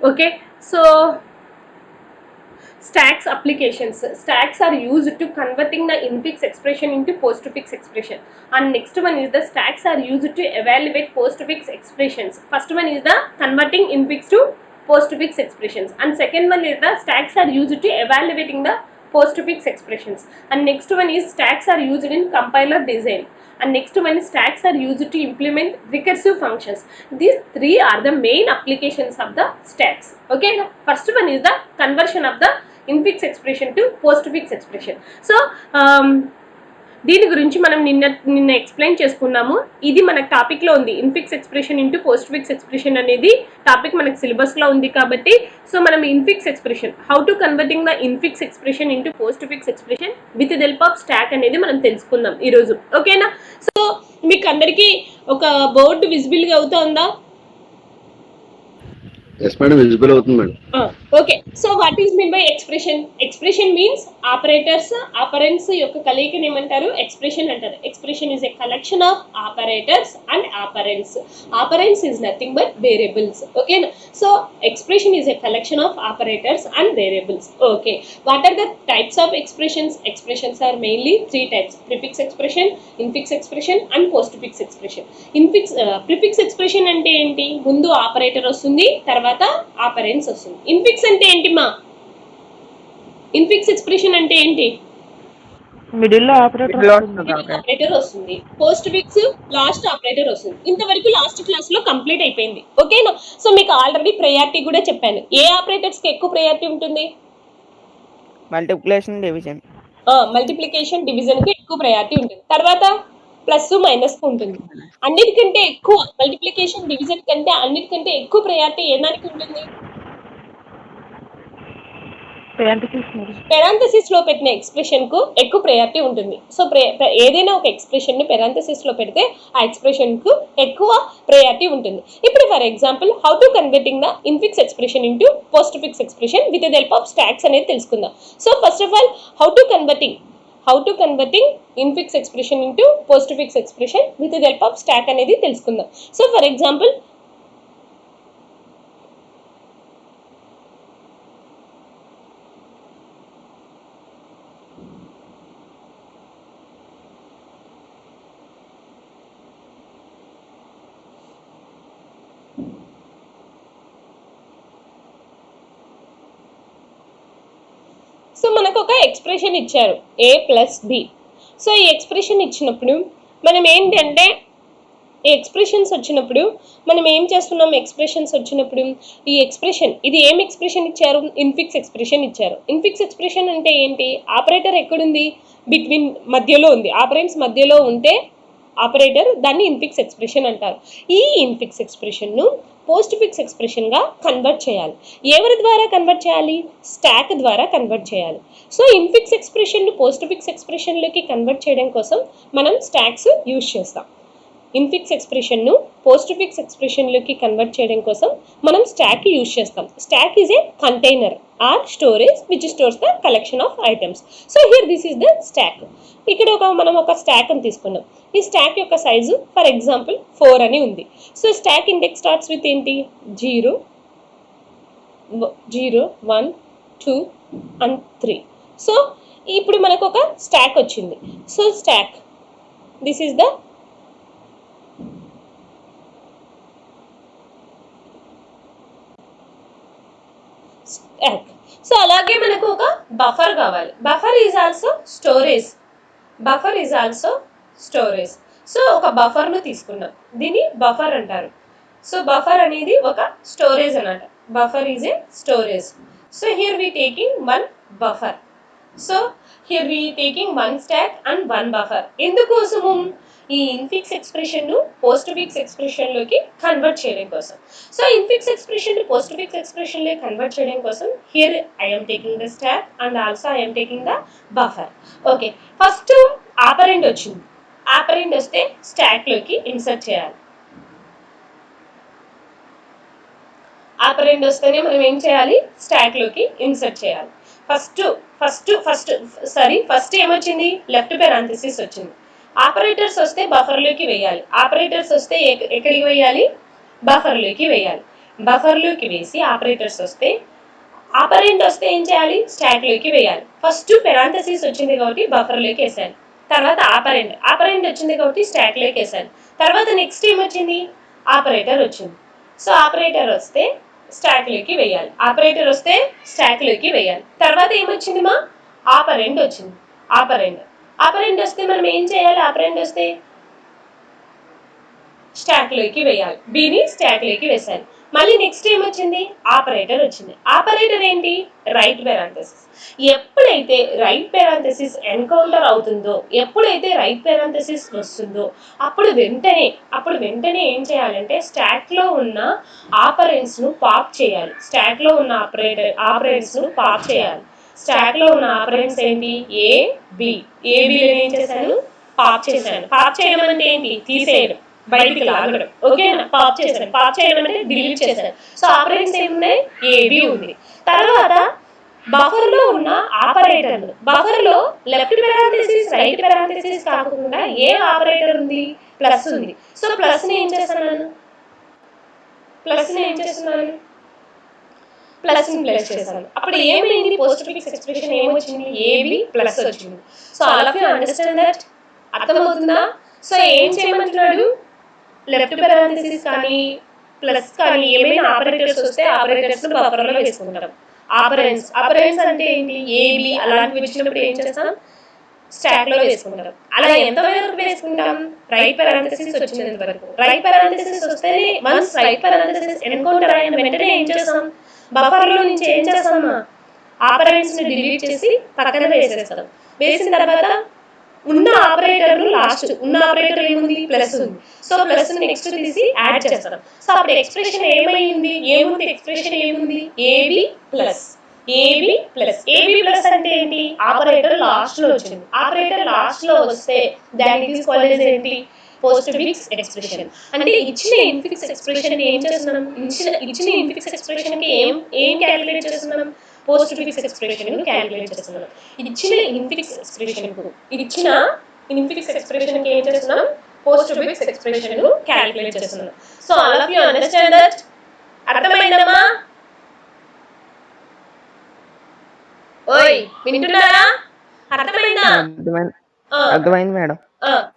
Okay, so stacks applications. Stacks are used to converting the infix expression into postfix expression. And next one is the stacks are used to evaluate postfix expressions. First one is the converting infix to postfix expressions, and second one is the stacks are used to evaluating the postfix expressions. And next one is stacks are used in compiler design. And next one is stacks are used to implement recursive functions. These three are the main applications of the stacks. Okay, the first one is the conversion of the infix expression to postfix expression. So దీని గురించి మనం నిన్న explain చేసుకున్నాము. ఇది మనకు topic లో ఉంది. Infix expression into postfix expression అనేది టాపిక్ మనకు సిలబస్ లో ఉంది కాబట్టి సో మనం infix expression how to converting the infix expression into postfix expression with the help of stock అనేది మనం తెలుసుకుందాం ఈ రోజు. ఓకేనా? సో మీకు అందరికీ ఒక బోర్డు విజిబుల్ గా అవుతుందా? Yes, madam, visible అవుతుంది madam. Okay, so what is mean by expression? Expression means operators operands యొక్క కలయికని ఏమంటారు? ఎక్స్ప్రెషన్ అంటారు. Expression is a collection of operators and operands. Operands is nothing but variables. ఓకేనా? So expression is a collection of operators and variables. Okay, what are the types of expressions? Expressions are mainly three types: prefix expression, infix expression and postfix expression. Prefix expression అంటే ఏంటి? ముందు operator వస్తుంది, తర్వాత operands వస్తుంది. Infix అంటే ఏంటి మా? Infix expression అంటే ఏంటి? మిడిల్ లో ఆపరేటర్ వస్తుంది. పోస్ట్ఫిక్స్ లాస్ట్ ఆపరేటర్ వస్తుంది. ఇంతవరకు లాస్ట్ క్లాస్ లో కంప్లీట్ అయిపోయింది. ఓకేనా? సో మీకు ఆల్రెడీ ప్రయారిటీ కూడా చెప్పాను. ఏ ఆపరేటర్స్ కి ఎక్కువ ప్రయారిటీ ఉంటుంది? Multiplication division. మల్టిప్లికేషన్ డివిజన్ కి ఎక్కువ ప్రయారిటీ ఉంటుంది. తర్వాత ప్లస్ మైనస్ ఉంటుంది. అన్నిటికంటే ఎక్కువ మల్టిప్లికేషన్ డివిజన్ కంటే అన్నిటికంటే ఎక్కువ ప్రయారిటీ ఏ దానికి ఉంటుంది? పెరాంథసిస్ లో పెట్టిన ఎక్స్ప్రెషన్ కు ఎక్కువ ప్రయారిటీ ఉంటుంది. సో ఏదైనా ఒక ఎక్స్ప్రెషన్ ని పెరాంథసిస్ లో పెడితే ఆ ఎక్స్ప్రెషన్ కు ఎక్కువ ప్రయారిటీ ఉంటుంది. ఇప్పుడు for example how to converting the infix expression into postfix expression with the help of stocks అనేది తెలుసుకుందాం. So first of all how to converting infix expression into postfix expression with the help of stock అనేది తెలుసుకుందాం. So for example so మనకు ఒక expression ఇచ్చారు a plus B. So ఈ expression ఇచ్చినప్పుడు మనం ఏంటంటే ఈ ఎక్స్ప్రెషన్స్ వచ్చినప్పుడు మనం ఏం చేస్తున్నాం? ఎక్స్ప్రెషన్స్ వచ్చినప్పుడు ఈ ఎక్స్ప్రెషన్ ఇది ఏం ఎక్స్ప్రెషన్ ఇచ్చారు? ఇన్ఫిక్స్ ఎక్స్ప్రెషన్ ఇచ్చారు. ఇన్ఫిక్స్ ఎక్స్ప్రెషన్ అంటే ఏంటి? ఆపరేటర్ ఎక్కడుంది? బిట్వీన్ మధ్యలో ఉంది. ఆపరెంట్స్ మధ్యలో ఉంటే ఆపరేటర్ దాన్ని ఇన్ఫిక్స్ ఎక్స్ప్రెషన్ అంటారు. ఈ ఇన్ఫిక్స్ ఎక్స్ప్రెషన్ను పోస్ట్ఫిక్స్ ఎక్స్ప్రెషన్గా కన్వర్ట్ చేయాలి. ఎవరి ద్వారా కన్వర్ట్ చేయాలి? స్టాక్ ద్వారా కన్వర్ట్ చేయాలి. సో ఇన్ఫిక్స్ ఎక్స్ప్రెషన్ను పోస్ట్ఫిక్స్ ఎక్స్ప్రెషన్లోకి కన్వర్ట్ చేయడం కోసం మనం స్టాక్స్ యూజ్ చేస్తాం. ఇన్ఫిక్స్ ఎక్స్ప్రెషన్ను పోస్ట్ఫిక్స్ ఎక్స్ప్రెషన్లోకి కన్వర్ట్ చేయడం కోసం మనం స్టాక్ యూజ్ చేస్తాం. Stock is a container are storage which stores the collection of items. So here this is the stock. ఇక్కడ మనం ఒక స్టాక్ అని తీసుకున్నాం. ఈ స్టాక్ యొక్క సైజు ఫర్ ఎగ్జాంపుల్ 4 అని ఉంది. So stock index starts with ఏంటి? 0, 1, 2 and 3. సో ఇప్పుడు మనకు ఒక స్టాక్ వచ్చింది. So stock this is the stock. So అలాగే మనకు ఒక బఫర్ కావాలి. Buffer is also storage. So ఒక బఫర్ను తీసుకున్నాం. దీన్ని బఫర్ అంటారు. సో బఫర్ అనేది ఒక స్టోరేజ్ అన్నమాట. Buffer is a storage. So here we taking 1 buffer. So here we taking 1 stack and 1 buffer. ఎందుకోసము? ఈ ఇన్ఫిక్స్ ఎక్స్ప్రెషన్ను పోస్ట్ఫిక్స్ ఎక్స్ప్రెషన్లోకి కన్వర్ట్ చేయడం కోసం. సో ఇన్ఫిక్స్ ఎక్స్ప్రెషన్ పోస్ట్ఫిక్స్ ఎక్స్ప్రెషన్లోకి కన్వర్ట్ చేయడం కోసం here I'm taking the stack and also I'm taking the buffer. Okay, first operand వచ్చింది. ఆపరెంట్ వస్తే స్టాక్లోకి ఇన్సర్ట్ చేయాలి. ఆపరెంట్ వస్తేనే మనం ఏం చేయాలి? స్టాక్లోకి ఇన్సర్ట్ చేయాలి. ఫస్ట్ ఏమొచ్చింది? లెఫ్ట్ పెరాంథసిస్ వచ్చింది. ఆపరేటర్స్ వస్తే బఫర్లోకి వేయాలి. ఆపరేటర్స్ వస్తే ఎక్కడికి వేయాలి? బఫర్లోకి వేయాలి. బఫర్లోకి వేసి ఆపరేటర్స్ వస్తే ఆపరెంట్ వస్తే ఏం చేయాలి, స్టాక్లోకి వేయాలి. ఫస్ట్ పెరాంథసిస్ వచ్చింది కాబట్టి బఫర్లోకి వేసాను, తర్వాత ఆపరెంట్ వచ్చింది కాబట్టి స్టాక్లోకి వేసాను, తర్వాత నెక్స్ట్ ఏమొచ్చింది, ఆపరేటర్ వచ్చింది. సో ఆపరేటర్ వస్తే స్టాక్లోకి వేయాలి, ఆపరేటర్ వస్తే స్టాక్లోకి వేయాలి. తర్వాత ఏమొచ్చింది మా, ఆపరెంట్ వచ్చింది. ఆపరెంట్ వస్తే మనం ఏం చేయాలి, ఆపరెంట్ వస్తే స్టాక్లోకి వేయాలి, బిని స్టాక్లోకి వేసాలి. మళ్ళీ నెక్స్ట్ ఏమొచ్చింది, ఆపరేటర్ వచ్చింది. ఆపరేటర్ ఏంటి, రైట్ పెరాంథసిస్. ఎప్పుడైతే రైట్ పెరాంథసిస్ ఎన్కౌంటర్ అవుతుందో, ఎప్పుడైతే రైట్ పెరాంథసిస్ వస్తుందో అప్పుడు వెంటనే ఏం చేయాలంటే స్టాక్లో ఉన్న ఆపరెంట్స్ను పాప్ చేయాలి. స్టాక్లో ఉన్న ఆపరెంట్స్ను పాప్ చేయాలి. స్టాక్లో ఉన్న ఆపరెంట్స్ ఏంటి, ఏ బి. ఏబిలో ఏం చేశాను, పాప్ చేశాను. పాప్ చేయడం అంటే ఏంటి, తీసేయడం, బయటికి లాగడం. ఓకేనా, పాప్ చేయడం అంటే డిలీట్ చేశాను. సో ఆపరెంట్స్ ఏమున్నాయి, ఏబి ఉంది. తర్వాత బఫర్ లో ఉన్న ఆపరేటర్లు, బఫర్ లో లెఫ్ట్ పెరాంథసిస్ రైట్ పెరాంథసిస్ కాకుండా ఏ ఆపరేటర్ ఉంది, ప్లస్ ఉంది. సో ప్లస్ ని ఏం చేస్తున్నాను, ప్లస్ చేశాను. అప్పుడు ఏమైంది, పోస్ట్ ఫిక్స్ ఎక్స్ప్రెషన్ ఏమొచ్చింది, ఏబి ప్లస్ వచ్చింది. So all of you understand that, అర్థమవుతుందా? సో ఏం చేయమంటున్నాడు, లెఫ్ట్ పెరాంథసిస్ కానీ ప్లస్ కానీ ఏమైనా ఆపరేటర్స్ వస్తే ఆపరేటర్స్ బఫర్లో వేసుకుంటాం. ఆపరెంట్స్ అంటే ఏంటి, ఏబి అలాంటివి వచ్చినప్పుడు ఏం చేస్తాం, స్టాక్ లో వేసుకుంటాం. అలా ఎంత వరకు వేసుకుంటాం, రైట్ పెరాంథసిస్ వచ్చినంత వరకు. రైట్ పెరాంథసిస్ వస్తేనే, వన్స్ రైట్ పెరాంథసిస్ ఎన్కౌంటర్ అయిన వెంటనే ఏం చేస్తాం, బఫర్ లో నుంచి ఏం చేస్తామా, ఆపరెంట్స్ ని డిలీట్ చేసి పక్కన వేసేస్తాం. వేసిన తర్వాత ఉన్న ఆపరేటర్ ఏముంది, ప్లస్ ఉంది. సో ప్లస్ నెక్స్ట్ తీసి యాడ్ చేస్తాం. సో అప్పుడు ఎక్స్ప్రెషన్ ఏమైంది, ఎక్స్ప్రెషన్ ఏముంది, ఏబి ప్లస్. ఏబి ప్లస్ అంటే ఏంటి, ఆపరేటర్ లాస్ట్ లో వచ్చింది. ఆపరేటర్ లాస్ట్ లో వస్తే దాన్ని తీసుకోలేదు ఏంటి, పోస్ట్ ఫిక్స్ ఎక్స్ప్రెషన్. అంటే ఇచ్చిన ఇన్ఫిక్స్ ఎక్స్ప్రెషన్ ఏం చేస్తున్నాం, ఇచ్చిన ఇన్ఫిక్స్ ఎక్స్ప్రెషన్ కి ఏం క్యాలిక్యులేట్ చేస్తున్నాం, పోస్ట్ ఫిక్స్ ఎక్స్ప్రెషన్ క్యాలిక్యులేట్ చేస్తున్నాం. ఇచ్చిన ఇన్ఫిక్స్ ఎక్స్ప్రెషన్ కి ఏం చేస్తున్నాం, పోస్ట్ ఫిక్స్ ఎక్స్ప్రెషన్ క్యాలిక్యులేట్ చేస్తున్నాం. So all of you understand that, అర్థమైందమ్మా? ఓయ్ వింటున్నారా, అర్థమైందా? అర్థమైంది మేడం.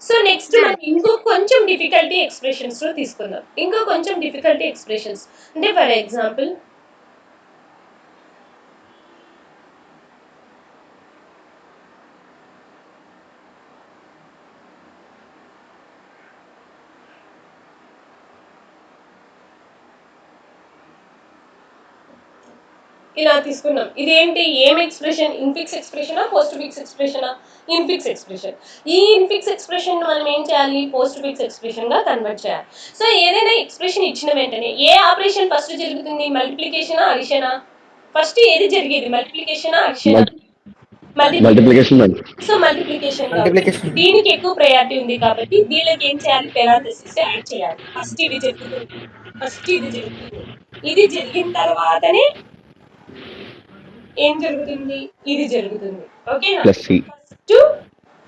సో నెక్స్ట్ మనం ఇంకో కొంచెం డిఫికల్టీ ఎక్స్ప్రెషన్స్ లో తీసుకుందాం. అంటే ఫర్ ఎగ్జాంపుల్ ఇలా తీసుకున్నాం. ఇదేంటి, ఏం ఎక్స్ప్రెషన్, ఇన్ఫిక్స్ ఎక్స్ప్రెషనా, పోస్ట్ ఫిక్స్ ఎక్స్ప్రెషనా, ఇన్ఫిక్స్ ఎక్స్ప్రెషన్. ఈ ఇన్ఫిక్స్ ఎక్స్ప్రెషన్ మనం ఏం చేయాలి, పోస్ట్ ఫిక్స్ ఎక్స్ప్రెషన్ గా కన్వర్ట్ చేయాలి. సో ఏదైనా ఎక్స్ప్రెషన్ ఇచ్చిన వెంటనే ఏ ఆపరేషన్ ఫస్ట్ జరుగుతుంది, మల్టిప్లికేషనా, అడిషనా? ఫస్ట్ ఏది జరిగేది, మల్టిప్లికేషనా, అడిషనా? Multiplication madam. So multiplication. దీనికి ఎక్కువ ప్రయారిటీ ఉంది కాబట్టి దీనికి ఏం చేయాలి, పెరాంథసిస్ యాడ్ చేయాలి. ఫస్ట్ ఇది జరుగుతుంది. ఇది జరిగిన తర్వాతనే ఏం జరుగుతుంది, ఇది జరుగుతుంది. ఓకేనా,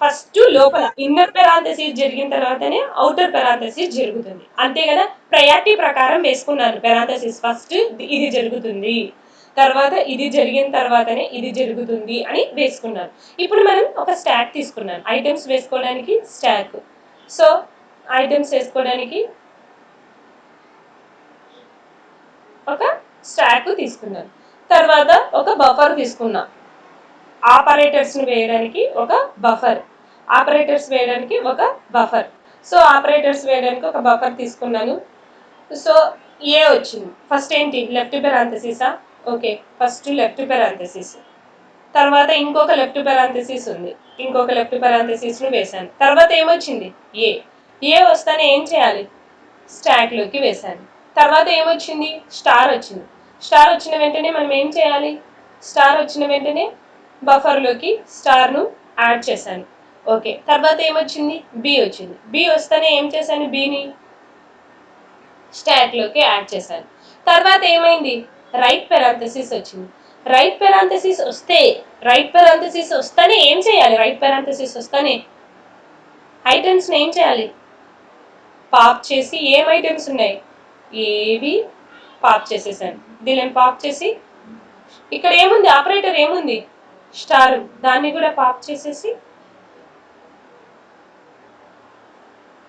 ఫస్ట్ లోపల ఇన్నర్ పెరాంథసిస్ జరిగిన తర్వాతనే ఔటర్ పెరాంథసిస్ జరుగుతుంది. అంతే కదా, ప్రయారిటీ ప్రకారం వేసుకున్నాను పెరాంథసిస్. ఫస్ట్ ఇది జరుగుతుంది, తర్వాత ఇది జరిగిన తర్వాతనే ఇది జరుగుతుంది అని వేసుకున్నాను. ఇప్పుడు మనం ఒక స్టాక్ తీసుకున్నాను, ఐటమ్స్ వేసుకోవడానికి స్టాక్. సో ఐటమ్స్ వేసుకోవడానికి ఒక స్టాక్ తీసుకున్నాను. తర్వాత ఒక బఫర్ తీసుకున్నా, ఆపరేటర్స్ వేయడానికి ఒక బఫర్. సో ఆపరేటర్స్ వేయడానికి ఒక బఫర్ తీసుకున్నాను. సో ఏ వచ్చింది, ఫస్ట్ ఏంటి, లెఫ్ట్ పెరాంథసిసా? ఓకే, ఫస్ట్ లెఫ్ట్ పెరాంథసిస్, తర్వాత ఇంకొక లెఫ్ట్ పెరాంథసిస్ ఉంది, ఇంకొక లెఫ్ట్ పెరాంథసిస్ ను వేశాను. తర్వాత ఏమొచ్చింది, ఏ వస్తానే ఏం చేయాలి, స్టాక్ లోకి వేశాను. తర్వాత ఏమొచ్చింది, స్టార్ వచ్చింది. స్టార్ వచ్చిన వెంటనే మనం ఏం చేయాలి, బఫర్లోకి స్టార్ను యాడ్ చేశాను. ఓకే, తర్వాత ఏమొచ్చింది, బి వచ్చింది. బి వస్తానే ఏం చేశాను, బిని స్టాక్లోకి యాడ్ చేశాను. తర్వాత ఏమైంది, రైట్ పెరాంథసిస్ వచ్చింది. రైట్ పెరాంథసిస్ వస్తానే ఏం చేయాలి, ఐటమ్స్ ఏం చేయాలి, పాప్ చేసి. ఏం ఐటమ్స్ ఉన్నాయి, ఏబి పాప్ చేసేసాను. దీనిని పాప్ చేసి ఇక్కడ ఏముంది, ఆపరేటర్ ఏముంది, స్టార్, దాన్ని కూడా పాప్ చేసేసి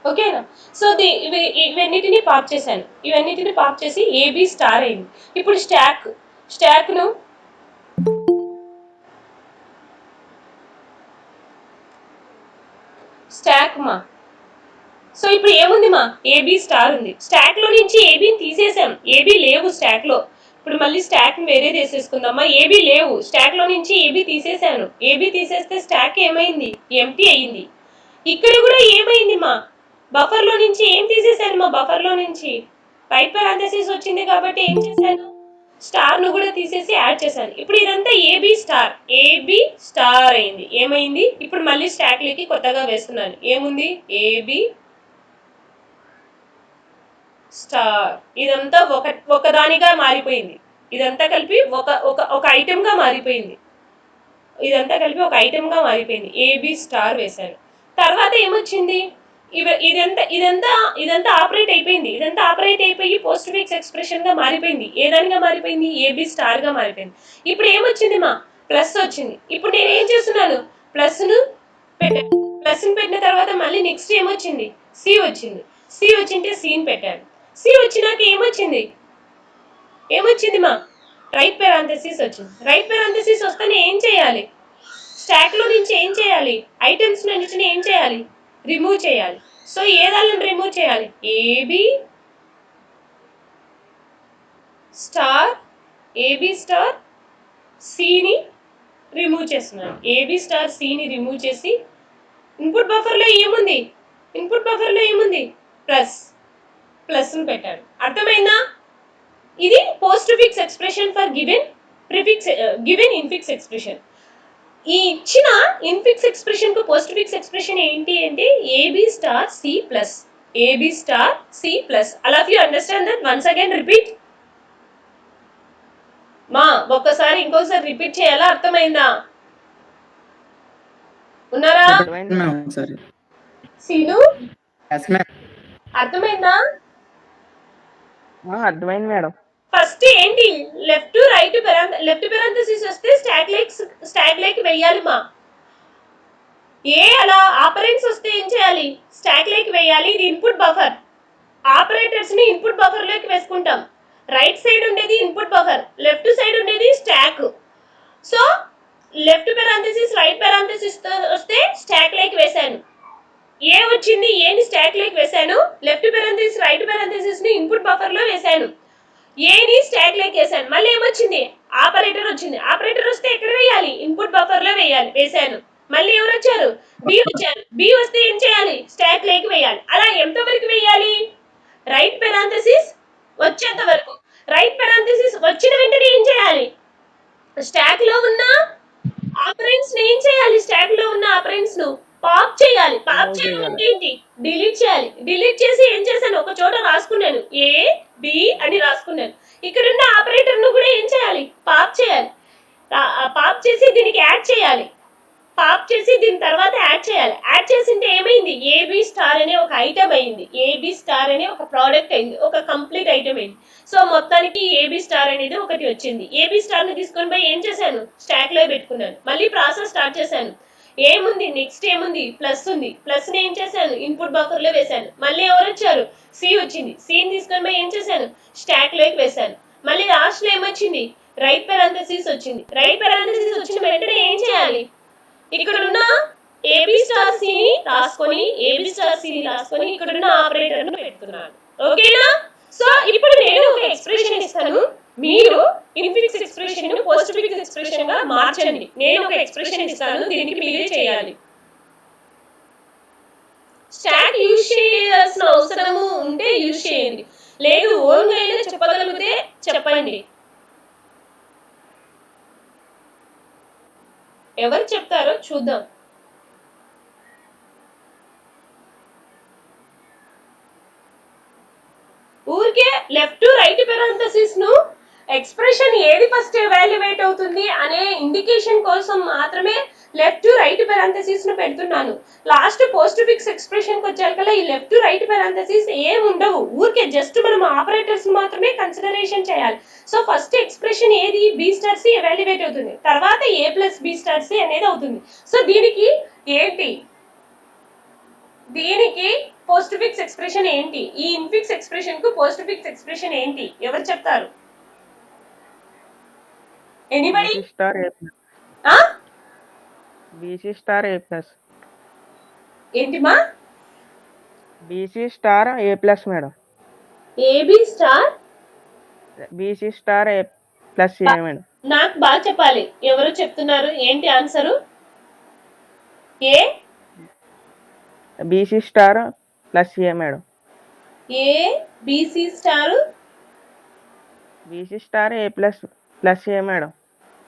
ఓకేనా. సో ఇవన్నిటిని పాప్ చేశాను. ఇవన్నిటిని పాప్ చేసి ఏబి స్టార్ అయింది. ఇప్పుడు స్టాక్ను స్టాక్ మా. సో ఇప్పుడు ఏముంది మా, ఏబి స్టార్ ఉంది. స్టాక్ లో నుంచి ఏబిని తీసేసాం, ఏబి లేవు స్టాక్ లో. ఇప్పుడు మళ్ళీ స్టాక్ వేరే తీసేసుకుందామా. ఏబి లేవు స్టాక్ లో నుంచి, ఏబి తీసేసాను. ఏబి తీసేస్తే స్టాక్ ఏమైంది, ఎంటీ అయింది. ఇక్కడ కూడా ఏమైంది మా, బఫర్ లో నుంచి ఏం తీసేసాను మా, బఫర్ లో నుంచి రైట్ పారాంథసిస్ వచ్చింది కాబట్టి ఏం చేశాను, స్టార్ ను కూడా తీసేసి యాడ్ చేశాను. ఇప్పుడు ఇదంతా ఏబి స్టార్ అయింది. ఏమైంది, ఇప్పుడు మళ్ళీ స్టాక్ లోకి కొత్తగా వేస్తున్నాను. ఏముంది, ఏబి స్టార్. ఇదంతా ఒకదానిగా మారిపోయింది. ఇదంతా కలిపి ఒక ఐటెం గా మారిపోయింది. ఇదంతా కలిపి ఒక ఐటెం గా మారిపోయింది. ఏబి స్టార్ వేశాను. తర్వాత ఏమొచ్చింది, ఇదంతా ఆపరేట్ అయిపోయింది. ఇదంతా ఆపరేట్ అయిపోయి పోస్ట్ ఫిక్స్ ఎక్స్ప్రెషన్ గా మారిపోయింది. ఏ దానిగా మారిపోయింది, ఏబి స్టార్ గా మారిపోయింది. ఇప్పుడు ఏమొచ్చింది మా, ప్లస్ వచ్చింది. ఇప్పుడు నేను ఏం చేస్తున్నాను, ప్లస్ ను పెట్టిన తర్వాత మళ్ళీ నెక్స్ట్ ఏమొచ్చింది, సి వచ్చింది. సి వచ్చింటే సీన్ పెట్టాను. సి వచ్చినాక ఏమొచ్చింది మా, రైట్ పారాంథసిస్ వచ్చింది. రైట్ పారాంథసిస్ వస్తేనే ఏం చేయాలి, స్టాక్ లో నుంచి ఏం చేయాలి, ఐటమ్స్ నుంచి ఏం చేయాలి, రిమూవ్ చేయాలి. సో ఏదాలను రిమూవ్ చేయాలి, ఏబి స్టార్ సిని రిమూవ్ చేస్తున్నాను. ఏబి స్టార్ సిని రిమూవ్ చేసి ఇన్పుట్ బఫర్ లో ఏముంది, ప్లస్ ని పెట్టాను. అర్థమైందా. ఇది postfix expression for given infix expression. ఈ ఇచ్చిన ఇన్ఫిక్స్ ఎక్స్ప్రెషన్ కు పోస్ట్ ఫిక్స్ ఎక్స్ప్రెషన్ ఏంటి అంటే A B star C plus. All of you understand that. Once again repeat మా, ఒక్కసారి ఇంకోసారి రిపీట్ చేయాలా, అర్థమైందా, ఉన్నారా సీను, అర్థమైందా. అర్థమైంది మేడం. ఫస్ట్ ఏంటి, లెఫ్ట్ పెరాంథసిస్ వస్తే స్టాక్ లైక్ వెయ్యాలి మా. అలా ఆపరెంట్స్ వస్తే ఏం చేయాలి, స్టాక్ లైక్ వేయాలి. ఇది ఇన్పుట్ బఫర్. ఆపరేటర్స్ ని ఇన్పుట్ బఫర్ లోకి వేసుకుంటాం. రైట్ సైడ్ ఉండేది ఇన్పుట్ బఫర్, లెఫ్ట్ సైడ్ ఉండేది stock. So left parenthesis right parenthesis వస్తే స్టాక్ లైక్ వేసాను. ఏ వచ్చింది, ఏని స్టాక్ లైక్ వేసాను. లెఫ్ట్ పెరాంథసిస్ రైట్ పెరాంథసిస్ ని ఇన్పుట్ బఫర్ లో వేసాను. ఏని స్టాక్ లైక్ వేసాను. మళ్ళీ ఏమొచ్చింది, ఆపరేటర్ వచ్చింది. ఆపరేటర్ వస్తే ఎక్కడ వేయాలి, ఇన్పుట్ బఫర్ లో వేసాను. మళ్ళీ ఎవరు వచ్చారు, బి వచ్చారు. బి వస్తే ఏం చేయాలి, స్టాక్ లైక్ వేయాలి. అలా ఎంత వరకు వేయాలి, రైట్ పెరాంథసిస్ వచ్చేంత వరకు. రైట్ పెరాంథసిస్ వచ్చిన వెంటనే ఏం చేయాలి, స్టాక్ లో ఉన్న ఆపరెంట్స్ ని ఏం చేయాలి, స్టాక్ లో ఉన్న ఆపరెంట్స్ ను పాప్ చేయాలి. పాప్ చేయడం అంటే ఏంటి, డిలీట్ చేయాలి. డిలీట్ చేసి ఏం చేశాను, ఒక చోట రాసుకున్నాను, ఏ బి అని రాసుకున్నాను. ఇక్కడ ఉన్న ఆపరేటర్ ను కూడా ఏం చేయాలి, పాప్ చేయాలి. పాప్ చేసి దీనికి యాడ్ చేయాలి. పాప్ చేసి దీని తర్వాత యాడ్ చేయాలి. యాడ్ చేసింటే ఏమైంది, ఏబి స్టార్ అనే ఒక ఐటమ్ అయింది. ఏబి స్టార్ అనే ఒక ప్రోడక్ట్ అయింది, ఒక కంప్లీట్ ఐటమ్ అయింది. సో మొత్తానికి ఏబి స్టార్ అనేది ఒకటి వచ్చింది. ఏబి స్టార్ ని తీసుకొని పోయి ఏం చేశాను, స్టాక్ లో పెట్టుకున్నాను. మళ్ళీ ప్రాసెస్ స్టార్ట్ చేశాను. ఏముంది, నెక్స్ట్ ఏముంది, ప్లస్ ఉంది. ప్లస్ ని ఏం చేశాను, ఇన్పుట్ బఫర్ లో వేశాను. మళ్ళీ ఎవరు వచ్చారు, సి వచ్చింది. సిని తీసుకొని పోయి ఏం చేశాను, స్టాక్ లోకి వేశాను. మళ్ళీ లాస్ట్ లో ఏమొచ్చింది, రైట్ పెరాంథసిస్ వచ్చింది. రైట్ పెరాంథసిస్ వచ్చిన వెంటనే ఏం చేయాలి, ఇక్కడ ఉన్న ఏబి స్టార్ సిని రాసుకొని ఇక్కడ ఉన్న ఆపరేటర్ ను పెడుతున్నాను. ఓకేనా. సో ఇప్పుడు నేను ఒక ఎక్స్ప్రెషన్ ఇస్తాను, మీరు ఇన్ఫిక్స్ ఎక్స్ప్రెషన్ ను పోస్ట్ ఫిక్స్ ఎక్స్ప్రెషన్ గా మార్చండి. నేను ఒక ఎక్స్ప్రెషన్ ఇస్తాను, దీనికి మీరే చేయాలి. స్టాక్ యూజ్ చేయాల్సిన అవసరము ఉంటే యూజ్ చేయండి, లేదు ఓన్ గా అయినా చెప్పగలిగితే చెప్పండి. ఎవరు చెప్తారో చూద్దాం. ఊరికే లెఫ్ట్ రైట్ పెరాంథసిస్ ను ఎక్స్ప్రెషన్ ఏది ఫస్ట్ ఎవాల్యుయేట్ అవుతుంది అనే ఇండికేషన్ కోసం మాత్రమే లెఫ్ట్ టు రైట్ పెరాంథసిస్ ను పెడుతున్నాను. లాస్ట్ పోస్ట్ ఫిక్స్ ఎక్స్ప్రెషన్ కి వచ్చాకల్లా ఈ లెఫ్ట్ టు రైట్ పెరాంథసిస్ ఏం ఉండవు, ఊరికే జస్ట్ మనం ఆపరేటర్స్ మాత్రమే కన్సిడరేషన్ చేయాలి. సో ఫస్ట్ ఎక్స్ప్రెషన్ ఏది బి స్టార్ సి ఎవాల్యుయేట్ అవుతుంది, తర్వాత A plus B star C అనేది అవుతుంది. సో దీనికి ఏంటి, దీనికి పోస్ట్ ఫిక్స్ ఎక్స్ప్రెషన్ ఏంటి, ఈ ఇన్ఫిక్స్ ఎక్స్ప్రెషన్ కు పోస్ట్ ఫిక్స్ ఎక్స్ప్రెషన్ ఏంటి, ఎవరు చెప్తారు? Anybody? BC star A plus. ఆ BC స్టార్ A plus. ఏంటి మా? BC star A plus madam. A B star BC star A plus A madam. నాకు బాగా చెప్పాలి, ఎవరు చెప్తున్నారు, ఏంటి answer? A BC star plus A madam. A B C star BC star A plus plus A madam.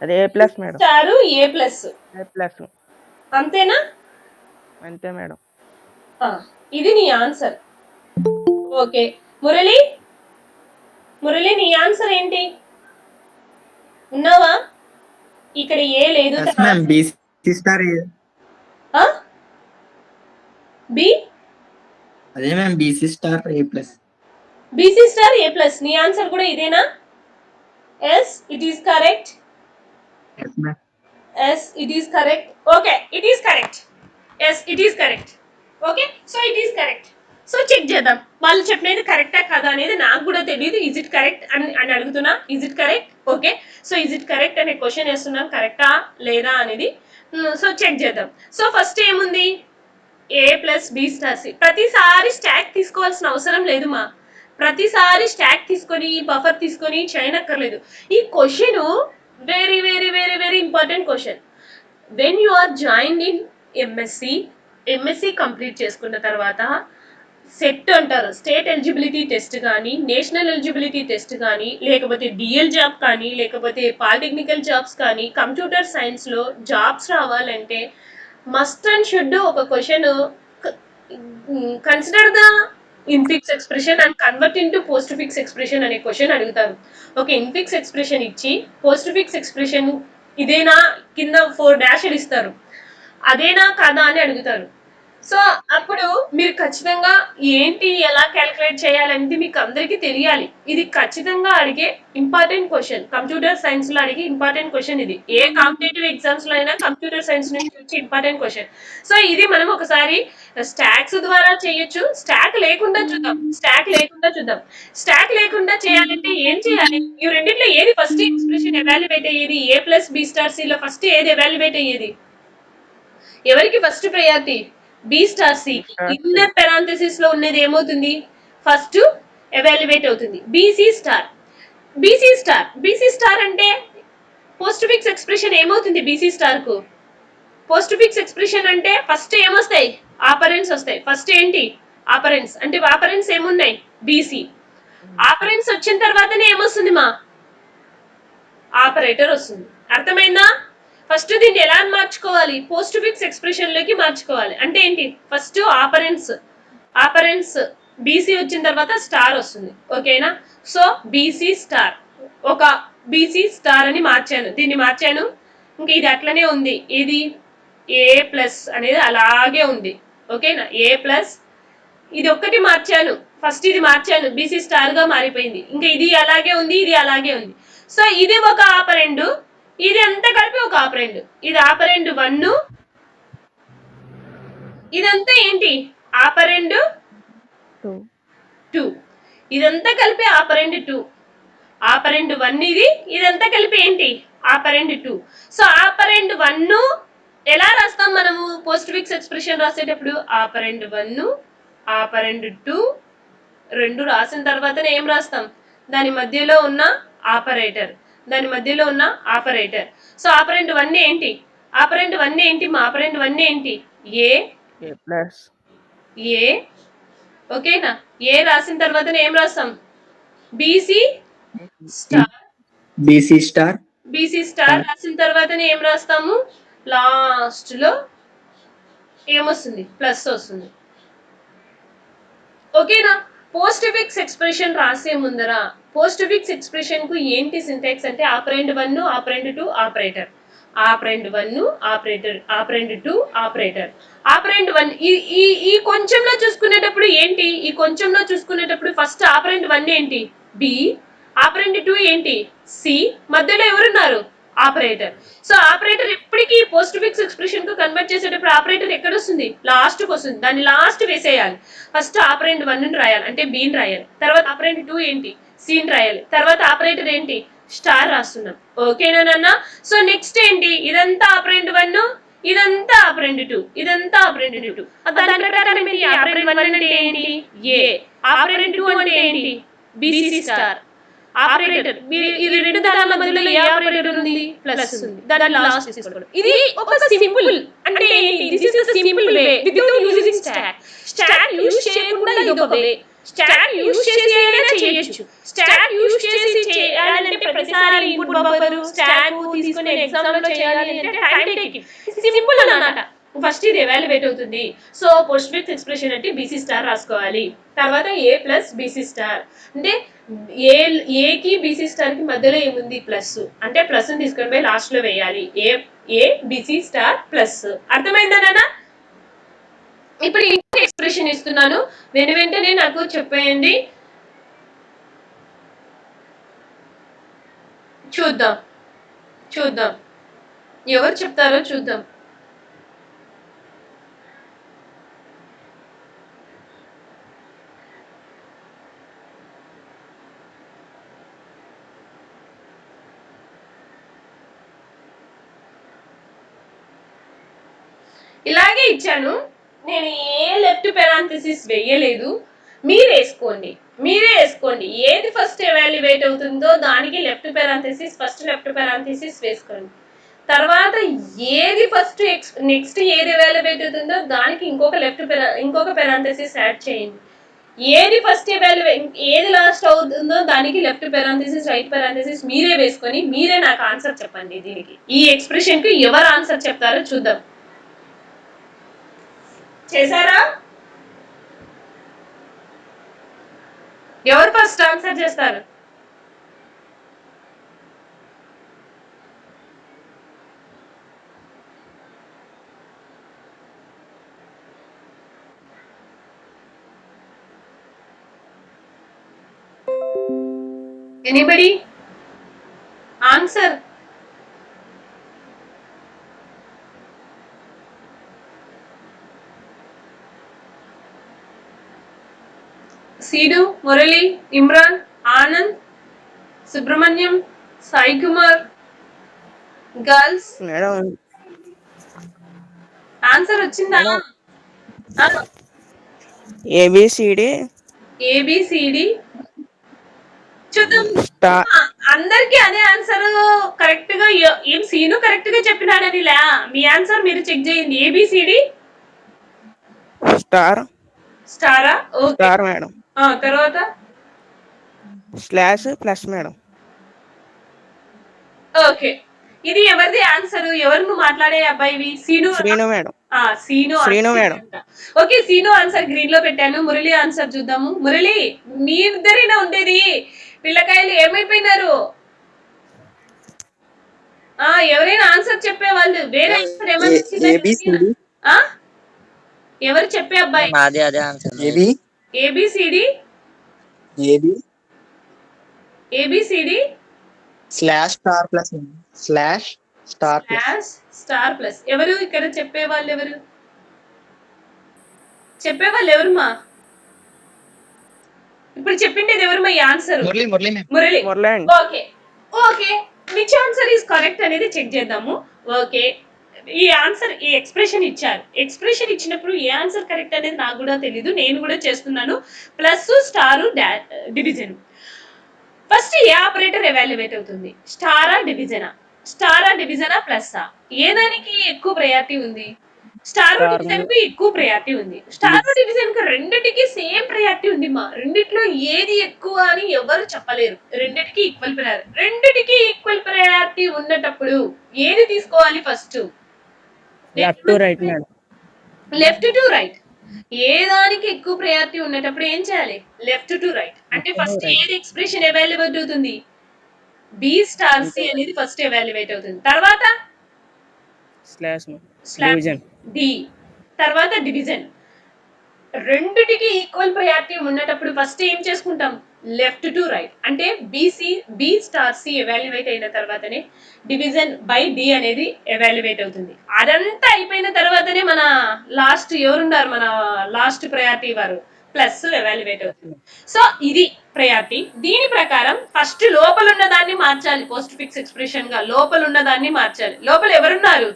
అది A plus madam. Star A plus, A plus. అంతేనా? అంతే madam. ఇది నీ ఆన్సర్. ఓకే మురళి, మురళి నీ ఆన్సర్ ఏంటి? ఉన్నావా? ఇక్కడ ఏ లేదు, BC స్టార్ బి అదే ma'am BC star A plus. B C star A plus, నీ ఆన్సర్ కూడా ఇదేనా? Yes it is correct. Yes ma'am. Yes, it is correct. Okay, it is correct. Yes, it is correct. Okay, so it is correct. So check చేద్దాం వాళ్ళు చెప్పినది కరెక్టా కదా అనేది, నాకు కూడా తెలియదు. ఇజ్ ఇట్ కరెక్ట్ అని అడుగుతున్నా, is it correct? Okay, so is it correct అనే క్వశ్చన్ వేస్తున్నాం, కరెక్టా లేదా అనేది. సో చెక్ చేద్దాం. సో ఫస్ట్ ఏముంది, ఏ ప్లస్ బి స్టార్ సి. ప్రతిసారి స్టాక్ తీసుకోవాల్సిన అవసరం లేదు మా, ప్రతిసారి స్టాక్ తీసుకొని బఫర్ తీసుకొని చేయనక్కర్లేదు. ఈ question very very very very important question. When you are join in MSc complete చేసుకున్న తర్వాత సెట్ అంటారు, స్టేట్ ఎలిజిబిలిటీ టెస్ట్ కానీ, నేషనల్ ఎలిజిబిలిటీ టెస్ట్ కానీ, లేకపోతే డిఎల్ జాబ్ కానీ, లేకపోతే పాలిటెక్నికల్ జాబ్స్ కానీ, కంప్యూటర్ సైన్స్లో జాబ్స్ రావాలంటే మస్ట్ అండ్ షుడ్ ఒక question consider the infix expression and convert into postfix expression అనే క్వశ్చన్ అడుగుతారు. ఒక ఇన్ఫిక్స్ ఎక్స్ప్రెషన్ ఇచ్చి పోస్ట్ ఫిక్స్ ఎక్స్ప్రెషన్ ఇదేనా, కింద 4 డాష్లు ఇస్తారు, అదేనా కాదా అని అడుగుతారు. సో అప్పుడు మీరు ఖచ్చితంగా ఏంటి ఎలా క్యాలిక్యులేట్ చేయాలనేది మీకు అందరికీ తెలియాలి. ఇది ఖచ్చితంగా అడిగే ఇంపార్టెంట్ క్వశ్చన్, కంప్యూటర్ సైన్స్ లో అడిగే ఇంపార్టెంట్ క్వశ్చన్. ఇది ఏ కాంపిటేటివ్ ఎగ్జామ్స్ లో అయినా కంప్యూటర్ సైన్స్ నుంచి వచ్చే ఇంపార్టెంట్ క్వశ్చన్. సో ఇది మనం ఒకసారి స్టాక్స్ ద్వారా చేయొచ్చు, స్టాక్ లేకుండా చూద్దాం. స్టాక్ లేకుండా చేయాలంటే ఏం చేయాలి, ఈ రెండింటిలో ఏది ఫస్ట్ ఎక్స్ప్రెషన్ ఎవాల్యుయేట్ అయ్యేది? A plus B star C లో ఫస్ట్ ఏది ఎవాల్యుయేట్ అయ్యేది? ఎవరికి first priority? B star C. Inner parenthesis లో ఉన్నది ఏమవుతుంది, ఫస్ట్ ఎవాల్యుయేట్ అవుతుంది. బీసీ స్టార్ అంటే పోస్ట్ ఫిక్స్ ఎక్స్ప్రెషన్ ఏమవుతుంది బీసీ స్టార్ కు? పోస్ట్ ఫిక్స్ ఎక్స్ప్రెషన్ అంటే ఫస్ట్ ఏమొస్తాయి, ఆపరెంట్స్ వస్తాయి. ఫస్ట్ ఏంటి, ఆపరెంట్స్. అంటే ఆపరెంట్స్ ఏమున్నాయి, బీసీ. ఆపరెంట్స్ వచ్చిన తర్వాతనే ఏమొస్తుంది మా, ఆపరేటర్ వస్తుంది. అర్థమైందా? ఫస్ట్ దీన్ని ఎలా మార్చుకోవాలి, పోస్ట్ ఫిక్స్ ఎక్స్ప్రెషన్ లోకి మార్చుకోవాలి. అంటే ఏంటి, ఫస్ట్ ఆపరెంట్స్ బీసీ వచ్చిన తర్వాత స్టార్ వస్తుంది. ఓకేనా? సో బీసీ స్టార్, ఒక బీసీ స్టార్ అని మార్చాను, దీన్ని మార్చాను. ఇంకా ఇది అట్లనే ఉంది, ఇది ఏ ప్లస్ అనేది అలాగే ఉంది. ఓకేనా? ఏ ప్లస్, ఇది ఒక్కటి మార్చాను, ఫస్ట్ ఇది మార్చాను, బీసీ స్టార్ గా మారిపోయింది. ఇంకా ఇది అలాగే ఉంది, ఇది అలాగే ఉంది. సో ఇది ఒక ఆపరెండ్, ఇది అంతా కలిపి ఒక ఆపరెండ్. ఇది ఆపరెండ్ 1, ఇదంతా ఏంటి, ఆపరెండ్ 2. ఇదంతా కలిపి ఆపరెండ్ 2. ఆపరెండ్ 1 ఇది, ఇదంతా కలిపి ఏంటి, ఆపరెండ్ 2. సో ఆపరెండ్ 1 ఎలా రాస్తాం మనము పోస్ట్ ఫిక్స్ ఎక్స్ప్రెషన్ రాసేటప్పుడు? ఆపరెండ్ 1 ఆపరెండ్ 2 రెండు రాసిన తర్వాతనే ఏం రాస్తాం, దాని మధ్యలో ఉన్న ఆపరేటర్, సో ఆపరెండ్ 1 ఏంటి, మా ఆపరెండ్ 1 ఏంటి, ఏ ప్లస్ ఏ. ఓకేనా? ఏ రాసిన తర్వాతనే ఏం రాస్తాం, బీసీ స్టార్ రాసిన తర్వాతనే ఏం రాస్తాము, లాస్ట్ లో ఏమొస్తుంది, ప్లస్ వస్తుంది. ఓకేనా? పోస్ట్ ఫిక్స్ ఎక్స్ప్రెషన్ రాసే ముందర పోస్ట్ ఫిక్స్ ఎక్స్ప్రెషన్ కు ఏంటి సింటాక్స్ అంటే ఆపరెండ్ 1 ఆపరెండ్ 2 ఆపరేటర్, ఆపరెండ్ 1 ఆపరేటర్, ఆపరెండ్ 2 ఆపరేటర్, ఆపరెండ్ 1 ఈ ఈ ఈ కొంచెంలో చూసుకునేటప్పుడు ఏంటి, ఈ కొంచెంలో చూసుకునేటప్పుడు ఫస్ట్ ఆపరెండ్ 1 ఏంటి బి, ఆపరెండ్ 2 ఏంటి సి, మధ్యలో ఎవరున్నారు ఆపరేటర్. సో ఆపరేటర్ ఎప్పటికీ పోస్ట్ ఫిక్స్ ఎక్స్ప్రెషన్ కు కన్వర్ట్ చేసేటప్పుడు ఆపరేటర్ ఎక్కడ వస్తుంది, లాస్ట్ కు వస్తుంది, దాన్ని లాస్ట్ వేసేయాలి. ఫస్ట్ ఆపరెండ్ 1 ని రాయాలి అంటే బి ని రాయాలి, తర్వాత ఆపరెండ్ 2 ఏంటి సి ని రాయాలి, తర్వాత ఆపరేటర్ ఏంటి స్టార్ రాస్తున్నాం. ఓకేనా నాన్న? సో నెక్స్ట్ ఏంటి, ఇదంతా ఆపరెండ్ 1, ఇదంతా ఆపరెండ్ 2, ఇదంతా ఆపరెండ్ 2. దాని ప్రకారం ఏంటి, ఆపరెండ్ 1 అంటే ఏంటి ఏ, ఆపరెండ్ 2 అంటే ఏంటి బిసి స్టార్. ఆపరేటర్ ఇది రెండు దానిల మధ్యలో ఏ ఆపరేటర్ ఉంది ప్లస్ ఉంది, దాన్ని లాస్ట్ తీసుకోవడం. ఇది ఒక సింపుల్ అంటే ఏంటి, this is the simple way without using stock. Stock use చేయకుండా ఇది ఒక వే. స్టాక్ యూజ్ చేసి అయినా చేయొచ్చు. స్టాక్ యూజ్ చేసి చేయాలంటే ప్రతిసారి ఇన్పుట్ బఫర్ స్టాక్ తీసుకొని ఎగ్జామ్ లో చేయాలి అంటే టైం టేకింగ్. సింపుల్ అన్నమాట. ఫస్ట్ ఇది ఎవాల్యుయేట్ అవుతుంది. సో పోస్ట్ ఫిక్స్ ఎక్స్ప్రెషన్ అంటే బీసీ స్టార్ రాసుకోవాలి, తర్వాత ఏ ప్లస్ బీసీ స్టార్ అంటే ఏకి బీసీ స్టార్ కి మధ్యలో ఏముంది ప్లస్, అంటే ప్లస్ తీసుకొని పోయి లాస్ట్ లో వేయాలి, ఏ బీసీ స్టార్ ప్లస్. అర్థమైందా నాన్న? ఇప్పుడు ఇంకో ఎక్స్ప్రెషన్ ఇస్తున్నాను, వెంటనే నాకు చెప్పేయండి. చూద్దాం ఎవరు చెప్తారో చూద్దాం. ఇలాగే ఇచ్చాను, నేను ఏ లెఫ్ట్ పెరాంథసిస్ వేయలేదు. మీరే వేసుకోండి ఏది ఫస్ట్ ఎవాల్యుయేట్ అవుతుందో దానికి left parenthesis, first left parenthesis వేసుకోండి. తర్వాత ఏది ఫస్ట్ నెక్స్ట్ ఏది ఎవాల్యుయేట్ అవుతుందో దానికి ఇంకొక పెరాంథసిస్ యాడ్ చేయండి. ఏది ఫస్ట్ ఏది లాస్ట్ అవుతుందో దానికి లెఫ్ట్ పెరాంథసిస్ రైట్ పెరాంథసిస్ మీరే వేసుకొని మీరే నాకు ఆన్సర్ చెప్పండి. దీనికి ఈ ఎక్స్ప్రెషన్ కి ఎవరు ఆన్సర్ చెప్తారో చూద్దాం. చేశారా? ఎవరు ఫస్ట్ ఆన్సర్ చేస్తారు? Anybody answer? Seed, Murali, Imran, Anand, Subrahmanyam, Sai Kumar, girls madam answer వచ్చిందా? ఏబిసిడి చూద్దాం. అందరికి అదే ఆన్సర్ కరెక్ట్ గా ఏం సీను కరెక్ట్ గా చెప్పినాడని లే, మీ ఆన్సర్ మీరు చెక్ చేయండి. ఏబిసిడి స్టారా? Okay madam. తర్వాత స్లాష్ ప్లస్ మేడం. ఓకే, ఇది ఎవరిది ఆన్సర్? ఎవరు మాట్లాడే అబ్బాయివి? Srinu madam. Srinu madam. Okay, Srinu answer green లో పెట్టాను. మురళి ఆన్సర్ చూద్దాము. మురళి, మీ ఇద్దరైనా ఉండేది, పిల్లకాయలు ఏమైపోయినారు? ఎవరైనా ఆన్సర్ చెప్పే వాళ్ళు, వేరే ఆన్సర్ ఏమైనా ఎవరు చెప్పే అబ్బాయి? A B C D slash star plus star plus. ఎవరు ఇక్కడ చెప్పేవాళ్ళు? ఎవరుమా? ఇప్పుడు చెప్పిండేది ఎవరుమా ఈ answer? Murali. Okay which answer is correct అనేది చెక్ చేద్దాము. ఓకే, ఈ ఆన్సర్ ఈ ఎక్స్ప్రెషన్ ఇచ్చారు. ఎక్స్ప్రెషన్ ఇచ్చినప్పుడు ఏ ఆన్సర్ కరెక్ట్ అనేది నాకు కూడా తెలీదు, నేను కూడా చేస్తున్నాను. Plus star division. ఫస్ట్ ఏ ఆపరేటర్ ఎవాల్యుయేట్ అవుతుంది, స్టారా డివిజనా ప్లస్సా? ఏ దానికి ఎక్కువ ప్రయారిటీ ఉంది? స్టార్ డివిజన్ కు ఎక్కువ ప్రయారిటీ ఉంది. స్టార్ డివిజన్ కు రెండిటికి సేమ్ ప్రయారిటీ ఉంది మా. రెండిట్లో ఏది ఎక్కువ అని ఎవరు చెప్పలేరు. రెండిటికి ఈక్వల్ ప్రయారిటీ ఉన్నప్పుడు ఏది తీసుకోవాలి first? Left to right madam. Left to right. ఏ దానికి ఎక్కువ ప్రయారిటీ ఉండేటప్పుడు ఏం చేయాలి? Left to right. అంటే ఫస్ట్ Right. ఏది ఎక్స్ప్రెషన్ ఎవాల్యుయేట్ అవుతుంది? బి స్టార్ సి అంటే అనేది ఫస్ట్ ఎవాల్యుయేట్ అవుతుంది. తర్వాత స్లాష్ స్లాష్ డివిజన్. డి, తర్వాత డివిజన్. రెండిటికి ఈక్వల్ ప్రయారిటీ ఉండేటప్పుడు ఫస్ట్ ఏం చేసుకుంటాం? Left to right. అంటే బి స్టార్ సి ఎవాల్యుయేట్ అయిన తర్వాతనే డివిజన్ బై డి అనేది ఎవాల్యుయేట్ అవుతుంది. అదంతా అయిపోయిన తర్వాతనే మన లాస్ట్ ఎవరున్నారు, మన లాస్ట్ ప్రయారిటీ వారు ప్లస్ ఎవాల్యుయేట్ అవుతుంది. సో ఇది ప్రయారిటీ. దీని ప్రకారం ఫస్ట్ లోపల ఉన్న దాన్ని మార్చాలి. పోస్ట్ ఫిక్స్ ఎక్స్ప్రెషన్ గా లోపల ఉన్న దాన్ని మార్చాలి. లోపల ఎవరున్నారు?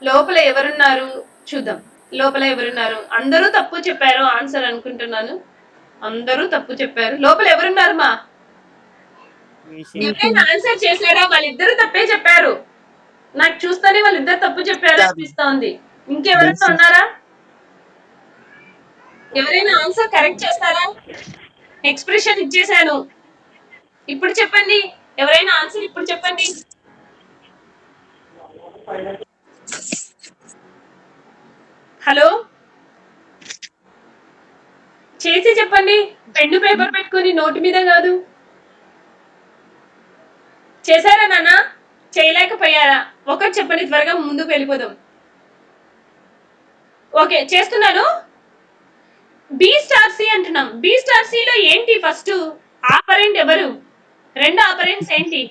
లోపల ఎవరున్నారు చూద్దాం. లోపల ఎవరున్నారు? అందరూ తప్పు చెప్పారు ఆన్సర్ అనుకుంటున్నాను. అందరూ తప్పు చెప్పారు. లోపల ఎవరున్నారు మా? ఎవరైనా ఆన్సర్ చేశారా? వాళ్ళిద్దరు తప్పే చెప్పారు. నాకు చూస్తేనే వాళ్ళిద్దరు తప్పు చెప్పారు అనిపిస్తా ఉంది. ఇంకెవరైనా ఉన్నారా? ఎవరైనా ఆన్సర్ కరెక్ట్ చేస్తారా? ఎక్స్ప్రెషన్ ఇచ్చేసాను. ఇప్పుడు చెప్పండి. ఎవరైనా ఆన్సర్ ఇప్పుడు చెప్పండి. హలో, చేసి చెప్పండి. పెన్ను పేపర్ పెట్టుకొని నోటు మీద కాదు. చేశారా నాన్న? చేయలేకపోయారా? ఒకటి చెప్పండి, త్వరగా ముందుకు వెళ్ళిపోదాం. ఓకే, చేస్తున్నాను. బి స్టార్ సి అంటున్నాం. బి స్టార్ సి లో ఏంటి? ఫస్ట్ ఆపరెంట్ ఎవరు? రెండు ఆపరెంట్స్ ఏంటి?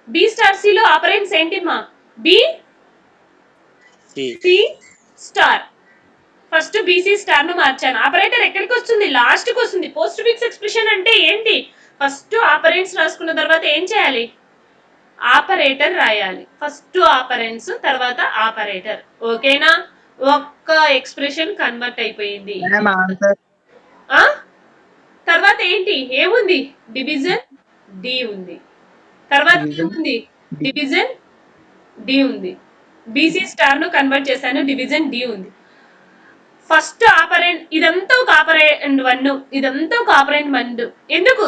బి స్టార్ సి లో ఆపరెంట్స్ ఏంటి మా? B C star. First B C star ను మార్చాను. ఆపరేటర్ ఎక్కడికి వస్తుంది? లాస్ట్ కి వస్తుంది. పోస్ట్ ఫిక్స్ ఎక్స్ప్రెషన్ అంటే ఏంటి? ఫస్ట్ ఆపరెంట్స్ రాసుకున్న తర్వాత ఏం చేయాలి? ఆపరేటర్ రాయాలి. ఫస్ట్ ఆపరెంట్స్ తర్వాత ఆపరేటర్. ఓకేనా? ఒక్క ఎక్స్ప్రెషన్ కన్వర్ట్ అయిపోయింది. ఆ తర్వాత ఏంటి? ఏముంది? డివిజన్ డి ఉంది. తర్వాత ఏముంది? డివిజన్ డి ఉంది. బీసీ స్టార్ ను కన్వర్ట్ చేశాను, డివిజన్ డి ఉంది. ఫస్ట్ ఆపరెంట్ ఇదంతా ఒక ఆపరెంట్ 1, ఇదంతా ఒక ఆపరెంట్ 1. ఎందుకు?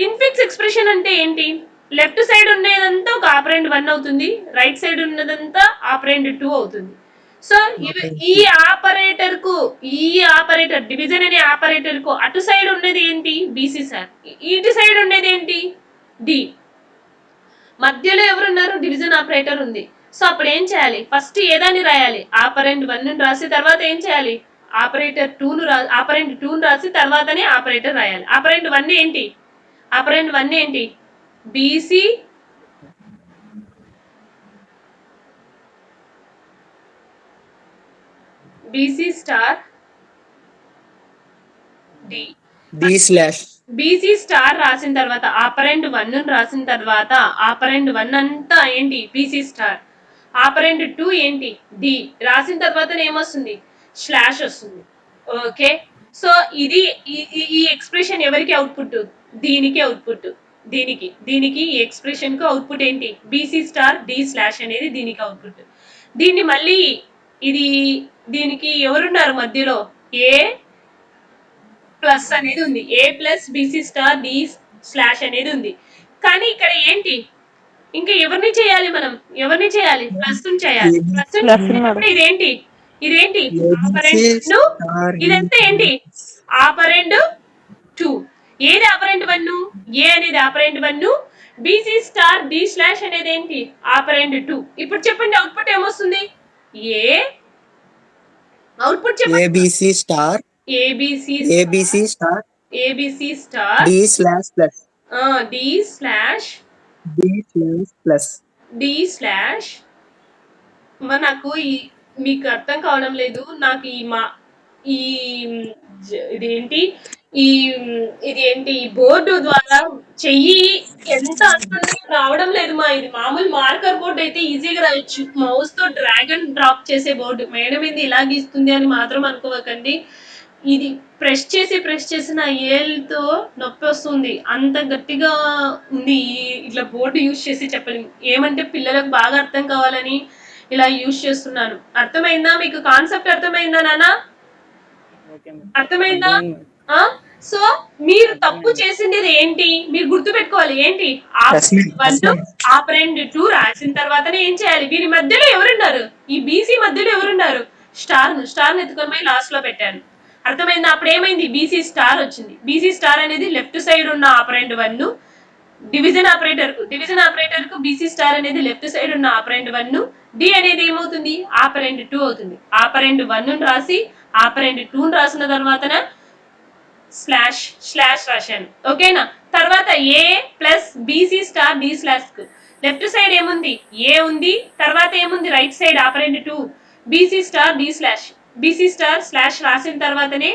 ఇన్ఫిక్స్ ఎక్స్ప్రెషన్ అంటే ఏంటి? లెఫ్ట్ సైడ్ ఉండేదంతా ఒక ఆపరెంట్ 1 అవుతుంది, రైట్ సైడ్ ఉన్నదంతా ఆపరెంట్ 2 అవుతుంది. సో ఈ ఆపరేటర్ కు, ఈ ఆపరేటర్ డివిజన్ అనే ఆపరేటర్ కు అటు సైడ్ ఉండేది ఏంటి? BC sir. ఇటు సైడ్ ఉండేది ఏంటి? డి. మధ్యలో ఎవరున్నారు? డివిజన్ ఆపరేటర్ ఉంది. సో అప్పుడు ఏం చేయాలి? ఫస్ట్ ఏదాన్ని రాయాలి? ఆపరెంట్ 1 రాసి తర్వాత ఏం చేయాలి? ఆపరేటర్ 2 ను ఆపరెంట్ 2 ను రాసి తర్వాతనే ఆపరేటర్ రాయాలి. ఆపరెంట్ 1 ఏంటి? ఆపరెంట్ 1 ఏంటి? B C B C star D. B slash BC star రాసిన తర్వాత ఆపరెంట్ 1 రాసిన తర్వాత ఆపరెంట్ 1 అంతా ఏంటి? BC star. ఆపరెంట్ 2 ఏంటి? డి. రాసిన తర్వాత ఏమొస్తుంది? స్లాష్ వస్తుంది. ఓకే, సో ఇది ఈ ఎక్స్ప్రెషన్ ఎవరికి అవుట్పుట్? దీనికి అవుట్పుట్. దీనికి ఈ ఎక్స్ప్రెషన్ కు అవుట్పుట్ ఏంటి? బీసీ స్టార్ డి స్లాష్ అనేది దీనికి అవుట్పుట్. దీన్ని మళ్ళీ ఇది దీనికి ఎవరున్నారు మధ్యలో? ఏ ప్లస్ అనేది ఉంది. A plus BC star D slash అనేది ఉంది. కానీ ఇక్కడ ఏంటి? ఇంకా ఎవరిని చేయాలి మనం? ఎవరిని చేయాలి? ప్లస్ చేయాలి. ప్లస్ చేసినప్పుడు ఇదేంటి? ఇదేంటి? ఆపరెంట్ 2. ఇదంతా ఏంటి? ఆపరెంట్ 2. ఏది ఆపరెంట్ 1? ఏ అనేది operand 1. B C star D slash అనేది ఏంటి? ఆపరెంట్ 2. ఇప్పుడు చెప్పండి అవుట్పుట్ ఏమొస్తుంది? ఏ అవుట్పుట్ చెప్పండి. A B C star A B C star star D slash plus D slash plus D slash. నాకు మీకు అర్థం కావడం లేదు. నాకు ఈ ఇదేంటి ఇదేంటి ఈ బోర్డు ద్వారా చెయ్యి ఎంత అనుకున్నా రావడం లేదు మా. ఇది మామూలు మార్కర్ బోర్డు అయితే ఈజీగా రాయొచ్చు. మౌస్ తో డ్రాగ్ అండ్ డ్రాప్ చేసే బోర్డు. మేడం ఇది ఇలా గీస్తుంది అని మాత్రం అనుకోవకండి. ఇది ప్రెస్ చేసి నా ఏళ్ళతో నొప్పి వస్తుంది. అంత గట్టిగా ఉంది. ఇట్లా బోర్డు యూజ్ చేసి చెప్పలేము. ఏమంటే పిల్లలకు బాగా అర్థం కావాలని ఇలా యూజ్ చేస్తున్నాను. అర్థమైందా మీకు? కాన్సెప్ట్ అర్థమైందా నాన్న? అర్థమైందా? సో మీరు తప్పు చేసింది ఏంటి? మీరు గుర్తు పెట్టుకోవాలి. ఏంటి? ఆపరెంట్ 1 ఆపరెండ్ 2 రాసిన తర్వాతనే ఏం చేయాలి? వీరి మధ్యలో ఎవరున్నారు? ఈ బీసీ మధ్యలో ఎవరున్నారు? స్టార్ ఎత్తుకొని పోయి లాస్ట్ లో పెట్టాను. అర్థమైంది? అప్పుడు ఏమైంది? బీసీ స్టార్ వచ్చింది. బీసీ స్టార్ అనేది లెఫ్ట్ సైడ్ ఉన్న ఆపరెండ్ 1, డివిజన్ ఆపరేటర్ కు బీసీ స్టార్ అనేది లెఫ్ట్ సైడ్ ఉన్న ఆపరెండ్ 1, డి అనేది ఏమవుతుంది? ఆపరెండ్ 2 అవుతుంది. ఆపరెండ్ 1 రాసి ఆపరెండ్ 2 రాసిన తర్వాతన స్లాష్ రాశాను. ఓకేనా? తర్వాత A plus BC star D slash కు లెఫ్ట్ సైడ్ ఏముంది? ఏ ఉంది. తర్వాత ఏముంది? Right side operand 2 BC star D slash. BC star slash రాసిన తర్వాతనే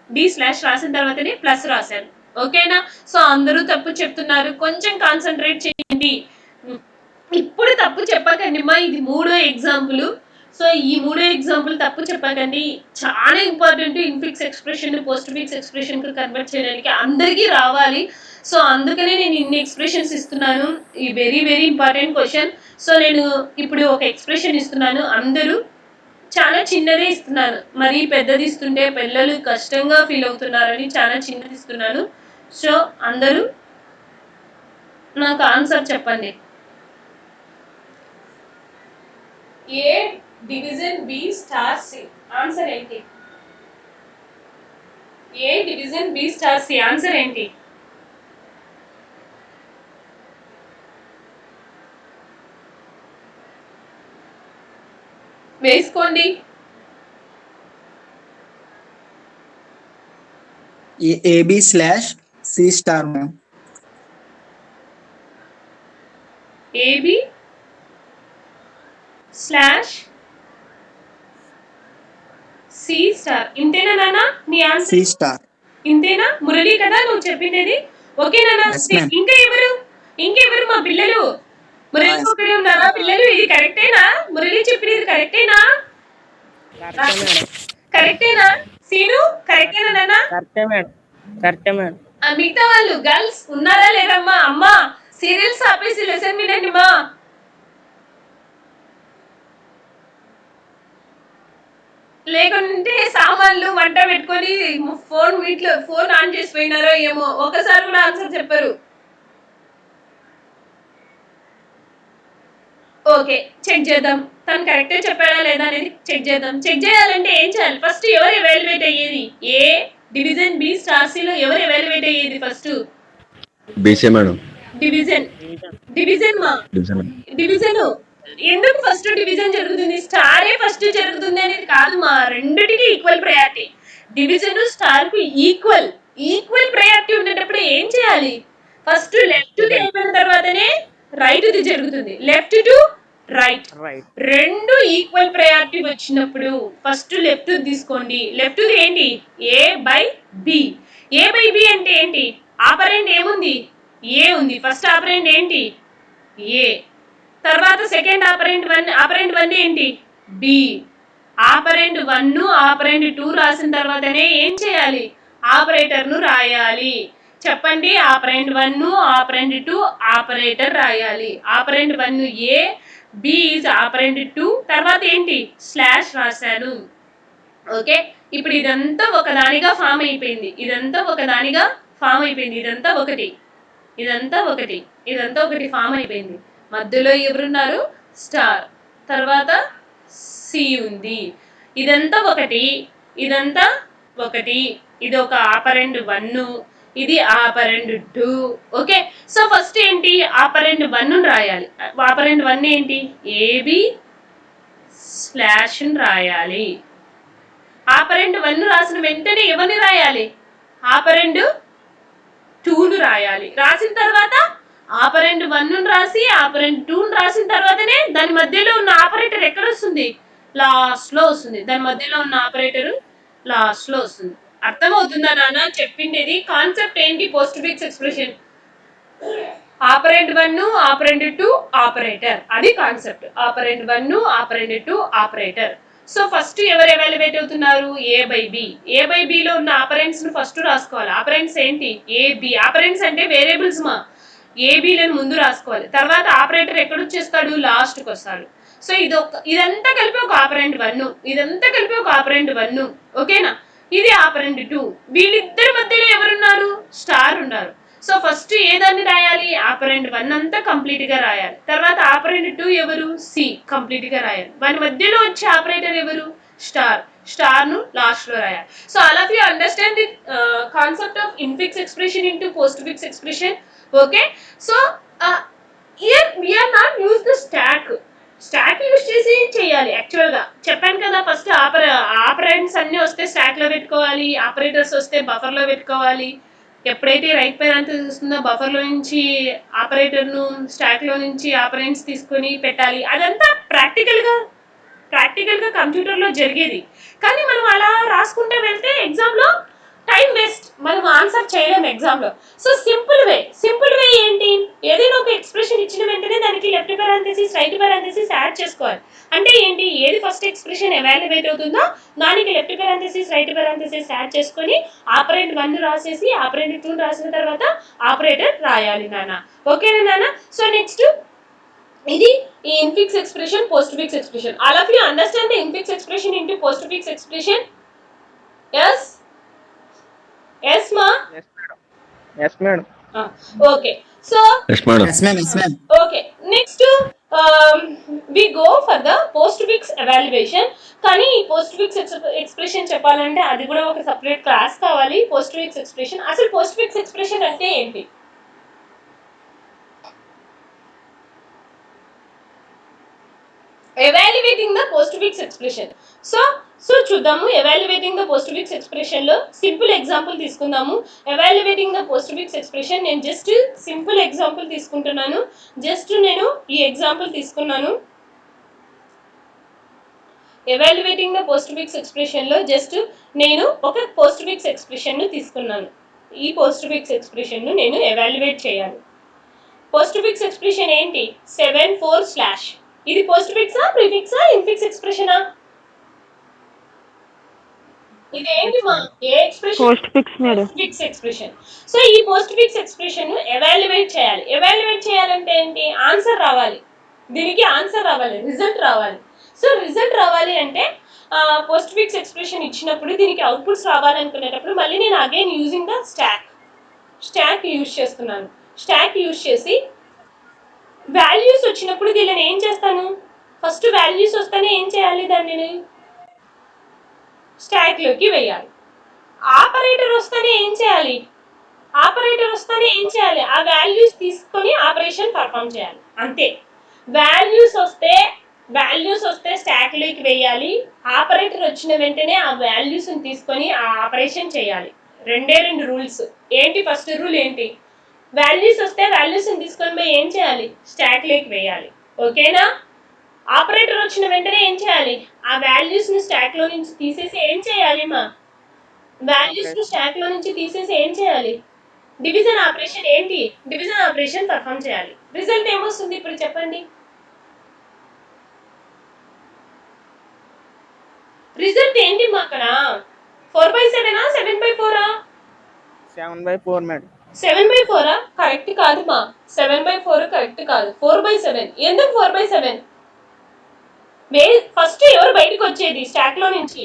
డి స్లాష్ రాసిన తర్వాతనే ప్లస్ రాశాను. ఓకేనా? సో అందరూ తప్పు చెప్తున్నారు, కొంచెం కాన్సన్ట్రేట్ చేయండి. ఇప్పుడు తప్పు చెప్పకండి మా, ఇది 3వ ఎగ్జాంపుల్. సో ఈ 3 ఎగ్జాంపుల్ తప్పు చెప్పకండి. చాలా important infix expression postfix expression కు కన్వర్ట్ చేయడానికి అందరికీ రావాలి. సో అందుకనే నేను ఇన్ని ఎక్స్ప్రెషన్స్ ఇస్తున్నాను. ఈ very very important question. So నేను ఇప్పుడు ఒక ఎక్స్ప్రెషన్ ఇస్తున్నాను, అందరూ చాలా చిన్నదే ఇస్తున్నాను. మరీ పెద్దది ఇస్తుంటే పిల్లలు కష్టంగా ఫీల్ అవుతున్నారని చాలా చిన్నది ఇస్తున్నాను. సో అందరూ నాకు ఆన్సర్ చెప్పండి. A division B star C answer ఏంటి? A division B star C answer ఏంటి? వేసుకోండి. AB slash C star ma'am. AB slash C star. ఇంతేనా నాన్న నీ C ఆన్సర్? star. ఇంతేనా మురళి కదా నువ్వు చెప్పింది? ఓకేనా? Yes, ma'am. ఇంకెవరు మా పిల్లలు? మురళి Yes. ఒకరే ఉన్నారా పిల్లలు? ఇది కరెక్టేనా? మురళి చెప్పినది కరెక్టేనా? కరెక్టేనా? సీను కరెక్టేనా నాన్న? కరెక్టే మేడం. మిగతా వాళ్ళు గర్ల్స్ ఉన్నారా లేరమ్మా? అమ్మా సీరియల్స్ ఆపేసి లెసన్ వినండి మా. లేకుంటే సామాన్లు వంట పెట్టుకొని ఫోన్ ఆన్ చేసి పోయినారో ఏమో, ఒకసారి కూడా ఆన్సర్ చెప్పరు. ఓకే, చెక్ చేద్దాం తను కరెక్టే చెప్పాడా లేదా అనేది చెక్ చేద్దాం. చెక్ చేయాలంటే ఏం చేయాలి? ఫస్ట్ ఎవరు ఎవాల్యుయేట్ అయ్యేది? A division B star C లో ఎవరు ఎవాల్యుయేట్ అయ్యేది? First BC madam. డివిజన్ మా డివిజన్. ఎందుకు ఫస్ట్ డివిజన్ జరుగుతుంది? స్టారే ఫస్ట్ జరుగుతుంది అనేది కాదు మా, రెండిటికి ఈక్వల్ ప్రయారిటీ. డివిజన్ స్టార్ కు ఈక్వల్ ప్రయారిటీ ఉండేటప్పుడు ఏం చేయాలి? ఫస్ట్ లెఫ్ట్ ది అయిపోయిన తర్వాతనే రైట్ ది జరుగుతుంది. లెఫ్ట్ టు రైట్ రెండు ఈక్వల్ ప్రయారిటీ వచ్చినప్పుడు ఫస్ట్ లెఫ్ట్ తీసుకోండి. లెఫ్ట్ ది ఏంటి? A by B. A by B అంటే ఏంటి? ఆపరెంట్ ఏముంది? ఏ ఉంది. ఫస్ట్ ఆపరెంట్ ఏంటి? ఏ. తర్వాత సెకండ్ ఆపరెంట్ 1 ఏంటి? బి. ఆపరెంట్ 1 ఆపరెంట్ 2 రాసిన తర్వాతనే ఏం చేయాలి? ఆపరేటర్ ను రాయాలి. చెప్పండి. ఆపరెంట్ 1 ఆపరెంట్ 2 ఆపరేటర్ రాయాలి. Operand 1 A, B is operand 2, తర్వాత ఏంటి? స్లాష్ రాశాను. ఓకే, ఇప్పుడు ఇదంతా ఒకదానిగా ఫామ్ అయిపోయింది. ఇదంతా ఒకటి ఫామ్ అయిపోయింది. మధ్యలో ఎవరున్నారు? స్టార్. తర్వాత సి ఉంది. ఇదంతా ఒకటి. ఇది ఒక ఆపరెంట్ 1, ఇది ఆపరెంట్ 2. ఓకే, సో ఫస్ట్ ఏంటి? ఆపరెంట్ 1 రాయాలి. ఆపరెంట్ 1 ఏంటి? ఏబి స్లాష్ రాయాలి. ఆపరెంట్ 1 రాసిన వెంటనే ఎవరిని రాయాలి? ఆపరెంట్ 2 రాయాలి. రాసిన తర్వాత ఆపరెంట్ 1 రాసి ఆపరెంట్ 2 రాసిన తర్వాతనే దాని మధ్యలో ఉన్న ఆపరేటర్ ఎక్కడ వస్తుంది? లాస్ట్ లో వస్తుంది. దాని మధ్యలో ఉన్న ఆపరేటర్ లాస్ట్ లో వస్తుంది. అర్థమవుతుందా నాన్న చెప్పిండేది? కాన్సెప్ట్ ఏంటి? Postfix expression. Operand 1 operand 2 operator, అది concept. Operand 1 operand 2 operator. So first ఎవరు ఎవాల్యుయేట్ అవుతున్నారు? A by B. A by B లో ఉన్న ఆపరెంట్స్ ను ఫస్ట్ రాసుకోవాలి. ఆపరెంట్స్ ఏంటి? A B. ఆపరెంట్స్ అంటే వేరియబుల్స్ మా. ఏబిలను ముందు రాసుకోవాలి. తర్వాత ఆపరేటర్ ఎక్కడ వచ్చేస్తాడు? లాస్ట్ కి వస్తాడు. సో ఇదంతా కలిపి ఒక ఆపరెంట్ 1. ఓకేనా? ఇది ఆపరెంట్ 2. వీళ్ళిద్దరి మధ్యలో ఎవరున్నారు? స్టార్ ఉన్నారు. సో ఫస్ట్ ఏదాన్ని రాయాలి, ఆపరెంట్ 1 అంతా కంప్లీట్ గా రాయాలి. తర్వాత ఆపరెంట్ 2 ఎవరు, సి, కంప్లీట్ గా రాయాలి. వాని మధ్యలో వచ్చే ఆపరేటర్ ఎవరు, స్టార్ ను లాస్ట్ లో రాయాలి. So all of you understand the concept of infix expression into postfix expression. Okay, so here we are not use the stock use చేసి చేయాలి. యాక్చువల్ గా చెప్పాను కదా, ఫస్ట్ ఆపరెంట్స్ అన్ని వస్తే స్టాక్ లో పెట్టుకోవాలి, ఆపరేటర్స్ వస్తే బఫర్ లో పెట్టుకోవాలి. ఎప్పుడైతే రైట్ పారాంథసిస్ వస్తుందో బఫర్ లో నుంచి ఆపరేటర్ ను, స్టాక్ లో నుంచి ఆపరెంట్స్ తీసుకొని పెట్టాలి. అదంతా ప్రాక్టికల్ గా కంప్యూటర్ లో జరిగేది. కానీ మనం అలా రాసుకుంటే వెళ్తే ఎగ్జామ్ లో టైం వేస్ట్, మనం ఆన్సర్ చేయలేము ఎగ్జామ్ లో. సో సింపుల్ వే ఏంటి, ఏదైనా ఒక ఎక్స్ప్రెషన్ ఇచ్చిన వెంటనే దానికి left parenthesis right parenthesis add చేసుకోవాలి. అంటే ఏంటి, ఏది ఫస్ట్ ఎక్స్ప్రెషన్ ఎవాల్యుయేట్ అవుతుందో దానికి left parenthesis right parenthesis add చేసుకొని ఆపరెంట్ 1 రాసేసి ఆపరెంట్ 2 రాసిన తర్వాత ఆపరేటర్ రాయాలి నాన్న. ఓకేనా నాన్న? సో నెక్స్ట్ ఇది ఈ infix expression, postfix expression. All of you understand the infix expression into postfix expression? yes ma. yes madam. Okay, so yes madam. Yes, ma'am. Yes, ma'am. okay, next we go for the post fix evaluation. కానీ ఈ postfix expression చెప్పాలంటే అది కూడా ఒక separate class కావాలి. Postfix expression, అసలు postfix expression అంటే ఏంటి? Evaluating the postfix expression. So చూద్దాము. Evaluating the postfix expression లో సింపుల్ ఎగ్జాంపుల్ తీసుకుందాము. Evaluating the postfix expression, నేను జస్ట్ సింపుల్ ఎగ్జాంపుల్ తీసుకుంటున్నాను. నేను ఈ ఎగ్జాంపుల్ తీసుకున్నాను. Evaluating the postfix expression లో జస్ట్ నేను ఒక పోస్ట్ ఫిక్స్ ఎక్స్ప్రెషన్ ను తీసుకున్నాను. ఈ పోస్ట్ ఫిక్స్ ఎక్స్ప్రెషన్ ను నేను ఎవాల్యుయేట్ చేయాలి. పోస్ట్ ఫిక్స్ ఎక్స్ప్రెషన్ ఏంటి, 7 4 ఇది పోస్ట్ ఫిక్సా, ప్రీఫిక్సా, ఇన్ఫిక్స్ ఎక్స్ప్రెషనా? ఇది ఏంటి మా, ఏ expression? Postfix madam. Fix expression. So ఈ పోస్ట్ ఫిక్స్ ఎక్స్ప్రెషన్ ను ఎవాల్యుయేట్ చేయాలి. ఎవాల్యుయేట్ చేయాలంటే ఏంటి, ఆన్సర్ రావాలి. దీనికి ఆన్సర్ రావాలి, రిజల్ట్ రావాలి. సో రిజల్ట్ రావాలి అంటే పోస్ట్ ఫిక్స్ ఎక్స్ప్రెషన్ ఇచ్చినప్పుడు దీనికి అవుట్పుట్స్ రావాలనుకునేటప్పుడు మళ్ళీ నేను again using the stock use చేస్తున్నాను. స్టాక్ యూజ్ చేసి వాల్యూస్ వచ్చినప్పుడు దీనిని ఏం చేస్తాను, ఫస్ట్ వాల్యూస్ వస్తేనే ఏం చేయాలి, దాన్ని స్టాక్ లోకి వేయాలి. ఆపరేటర్ వస్తేనే ఏం చేయాలి, ఆ వాల్యూస్ తీసుకొని ఆపరేషన్ పర్ఫామ్ చేయాలి. అంతే. వాల్యూస్ వస్తే స్టాక్ లోకి వేయాలి. ఆపరేటర్ వచ్చిన వెంటనే ఆ వాల్యూస్ తీసుకొని ఆ ఆపరేషన్ చేయాలి. రెండు రూల్స్. ఏంటి ఫస్ట్ రూల్ ఏంటి, వాల్యూస్ వస్తే వాల్యూస్ తీసుకొని పోయి ఏం చేయాలి, స్టాక్ లోకి వేయాలి. ఓకేనా? ఆపరేటర్ వచ్చిన వెంటనే ఏం చేయాలి, ఆ వాల్యూస్ ని స్టాక్ లో నుంచి తీసేసి ఏం చేయాలి మా, వాల్యూస్ ని స్టాక్ లో నుంచి తీసేసి ఏం చేయాలి, డివిజన్ ఆపరేషన్. ఏంటి, డివిజన్ ఆపరేషన్ పర్ఫామ్ చేయాలి. రిజల్ట్ ఏమొస్తుంది ఇప్పుడు చెప్పండి, రిజల్ట్ ఏంటి మా అక్కడ, 4/7 7/4? 7/4 మేడం. 7/4 కరెక్ట్ కాదు మా, 7/4 కరెక్ట్ కాదు, 4/7. ఎందుకు 4/7? ఫస్ట్ ఎవరు బయటకు వచ్చేది స్టాక్ లో నుంచి,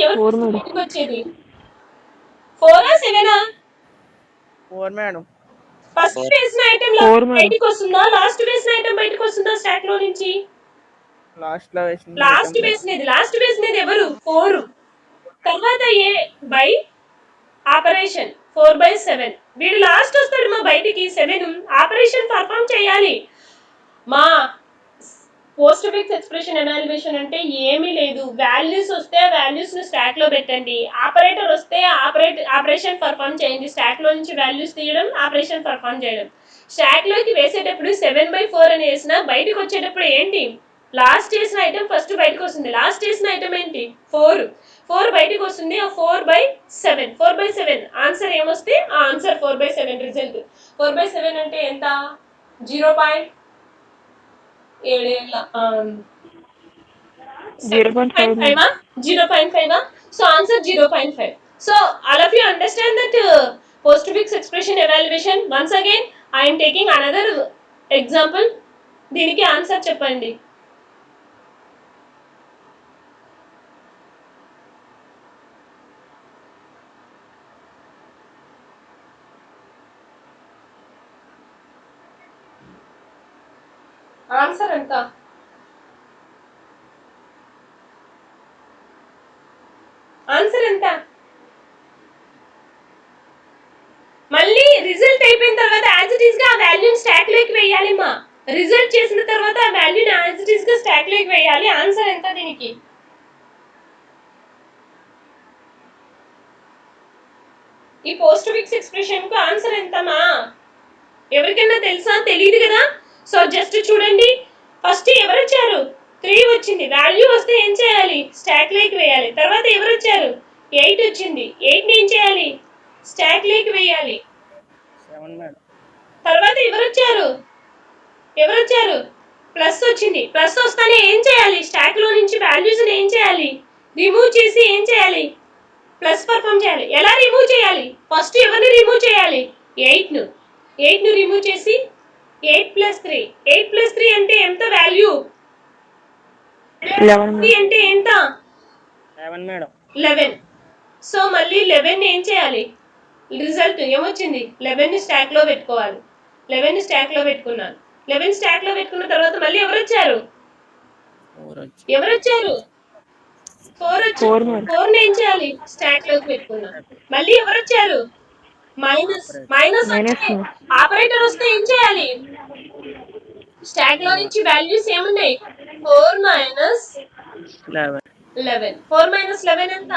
ఎవరు బయటకు వచ్చేది, 4 7? 4 మేడం. ఫస్ట్ వేసిన ఐటమ్ బయటకు వస్తుందా, లాస్ట్ వేసిన ఐటమ్ బయటకు వస్తుందా స్టాక్ లో నుంచి? లాస్ట్ లో లాస్ట్ వేసినది ఎవరు, 4. తర్వాత ఏ బై ఆపరేషన్ 4/7. వీడు లాస్ట్ వస్తాడు మా బయటికి, 7. ఆపరేషన్ పర్ఫామ్ చేయాలి. మా పోస్ట్ ఫిక్స్ ఎక్స్ప్రెషన్ ఎవాల్యుయేషన్ అంటే ఏమీ లేదు. వాల్యూస్ వస్తే వాల్యూస్ ను స్టాక్ లో పెట్టండి, ఆపరేటర్ వస్తే ఆపరేషన్ పర్ఫామ్ చేయండి. స్టాక్ లో నుంచి వాల్యూస్ తీయడం, ఆపరేషన్ పర్ఫామ్ చేయడం. స్టాక్ లోకి వేసేటప్పుడు 7/4 అని వేసిన, బయటకు వచ్చేటప్పుడు ఏంటి, లాస్ట్ చేసిన ఐటమ్ ఫస్ట్ బయటకు వస్తుంది. లాస్ట్ చేసిన ఐటమ్ ఏంటి, 4 బయటకు వస్తుంది. 4/7 ఆన్సర్ ఏమొస్తే ఆ ఆన్సర్ 4/7 రిజల్ట్. 4/7 అంటే ఎంత, 0.7. 0.5. So answer 0.5. So all of you understand that post fix expression evaluation. Once again I am taking another example. దీనికి ఆన్సర్ చెప్పండి. ఆన్సర్ ఎంత? ఆన్సర్ ఎంత? మళ్ళీ రిజల్ట్ అయిపోయిన తర్వాత యాజ్ ఇట్ ఈస్ గా ఆ వాల్యూని స్టాక్ లోకి వేయాలి మా. రిజల్ట్ చేసిన తర్వాత ఆ వాల్యూని యాజ్ ఇట్ ఈస్ గా స్టాక్ లోకి వేయాలి. ఆన్సర్ ఎంత దీనికి? ఈ పోస్ట్ ఫిక్స్ ఎక్స్ప్రెషన్ కు ఆన్సర్ ఎంతమా? ఎవరికైనా తెలుసా? తెలియదు కదా. సో జస్ట్ చూడండి, ఫస్ట్ ఎవరు వచ్చారు? 3 వచ్చింది. వాల్యూ వస్తే ఏం చేయాలి? స్టాక్ లోకి వేయాలి. తర్వాత ఎవరు వచ్చారు? 8 వచ్చింది. 8 ని ఏం చేయాలి? స్టాక్ లోకి వేయాలి. 7 మేడం. తర్వాత ఎవరు వచ్చారు? ప్లస్ వచ్చింది. ప్లస్ వస్తానే ఏం చేయాలి? స్టాక్ లో నుంచి వాల్యూస్ ఏం చేయాలి? రిమూవ్ చేసి ఏం చేయాలి? ప్లస్ పర్ఫామ్ చేయాలి. ఎలా రిమూవ్ చేయాలి? ఫస్ట్ ఎవరిని రిమూవ్ చేయాలి? 8 ను రిమూవ్ చేసి 8 ప్లస్ 3. 8 ప్లస్ 3 అంటే ఎంత వాల్యూ? 3 అంటే ఎంత? 11 మేడం. 11. సో మళ్ళీ 11 ఏం చేయాలి? రిజల్ట్ ఏమొచ్చింది? 11 ని స్టాక్ లో పెట్టుకోవాలి. 11 ని స్టాక్ లో పెట్టుకున్నాను. 11 స్టాక్ లో పెట్టుకున్న తర్వాత మళ్ళీ ఎవరు వచ్చారు? 4 వచ్చారు. 4 ని ఏం చేయాలి? స్టాక్ లోకి పెట్టుకున్నాను. మళ్ళీ ఎవరు వచ్చారు? మైనస్ వచ్చి ఆపరేటర్ వస్తే ఏం చేయాలి? స్టాక్ లో నుంచి వాల్యూస్ ఏమున్నాయి? 4 మైనస్ 11. 4 మైనస్ 11 ఎంత?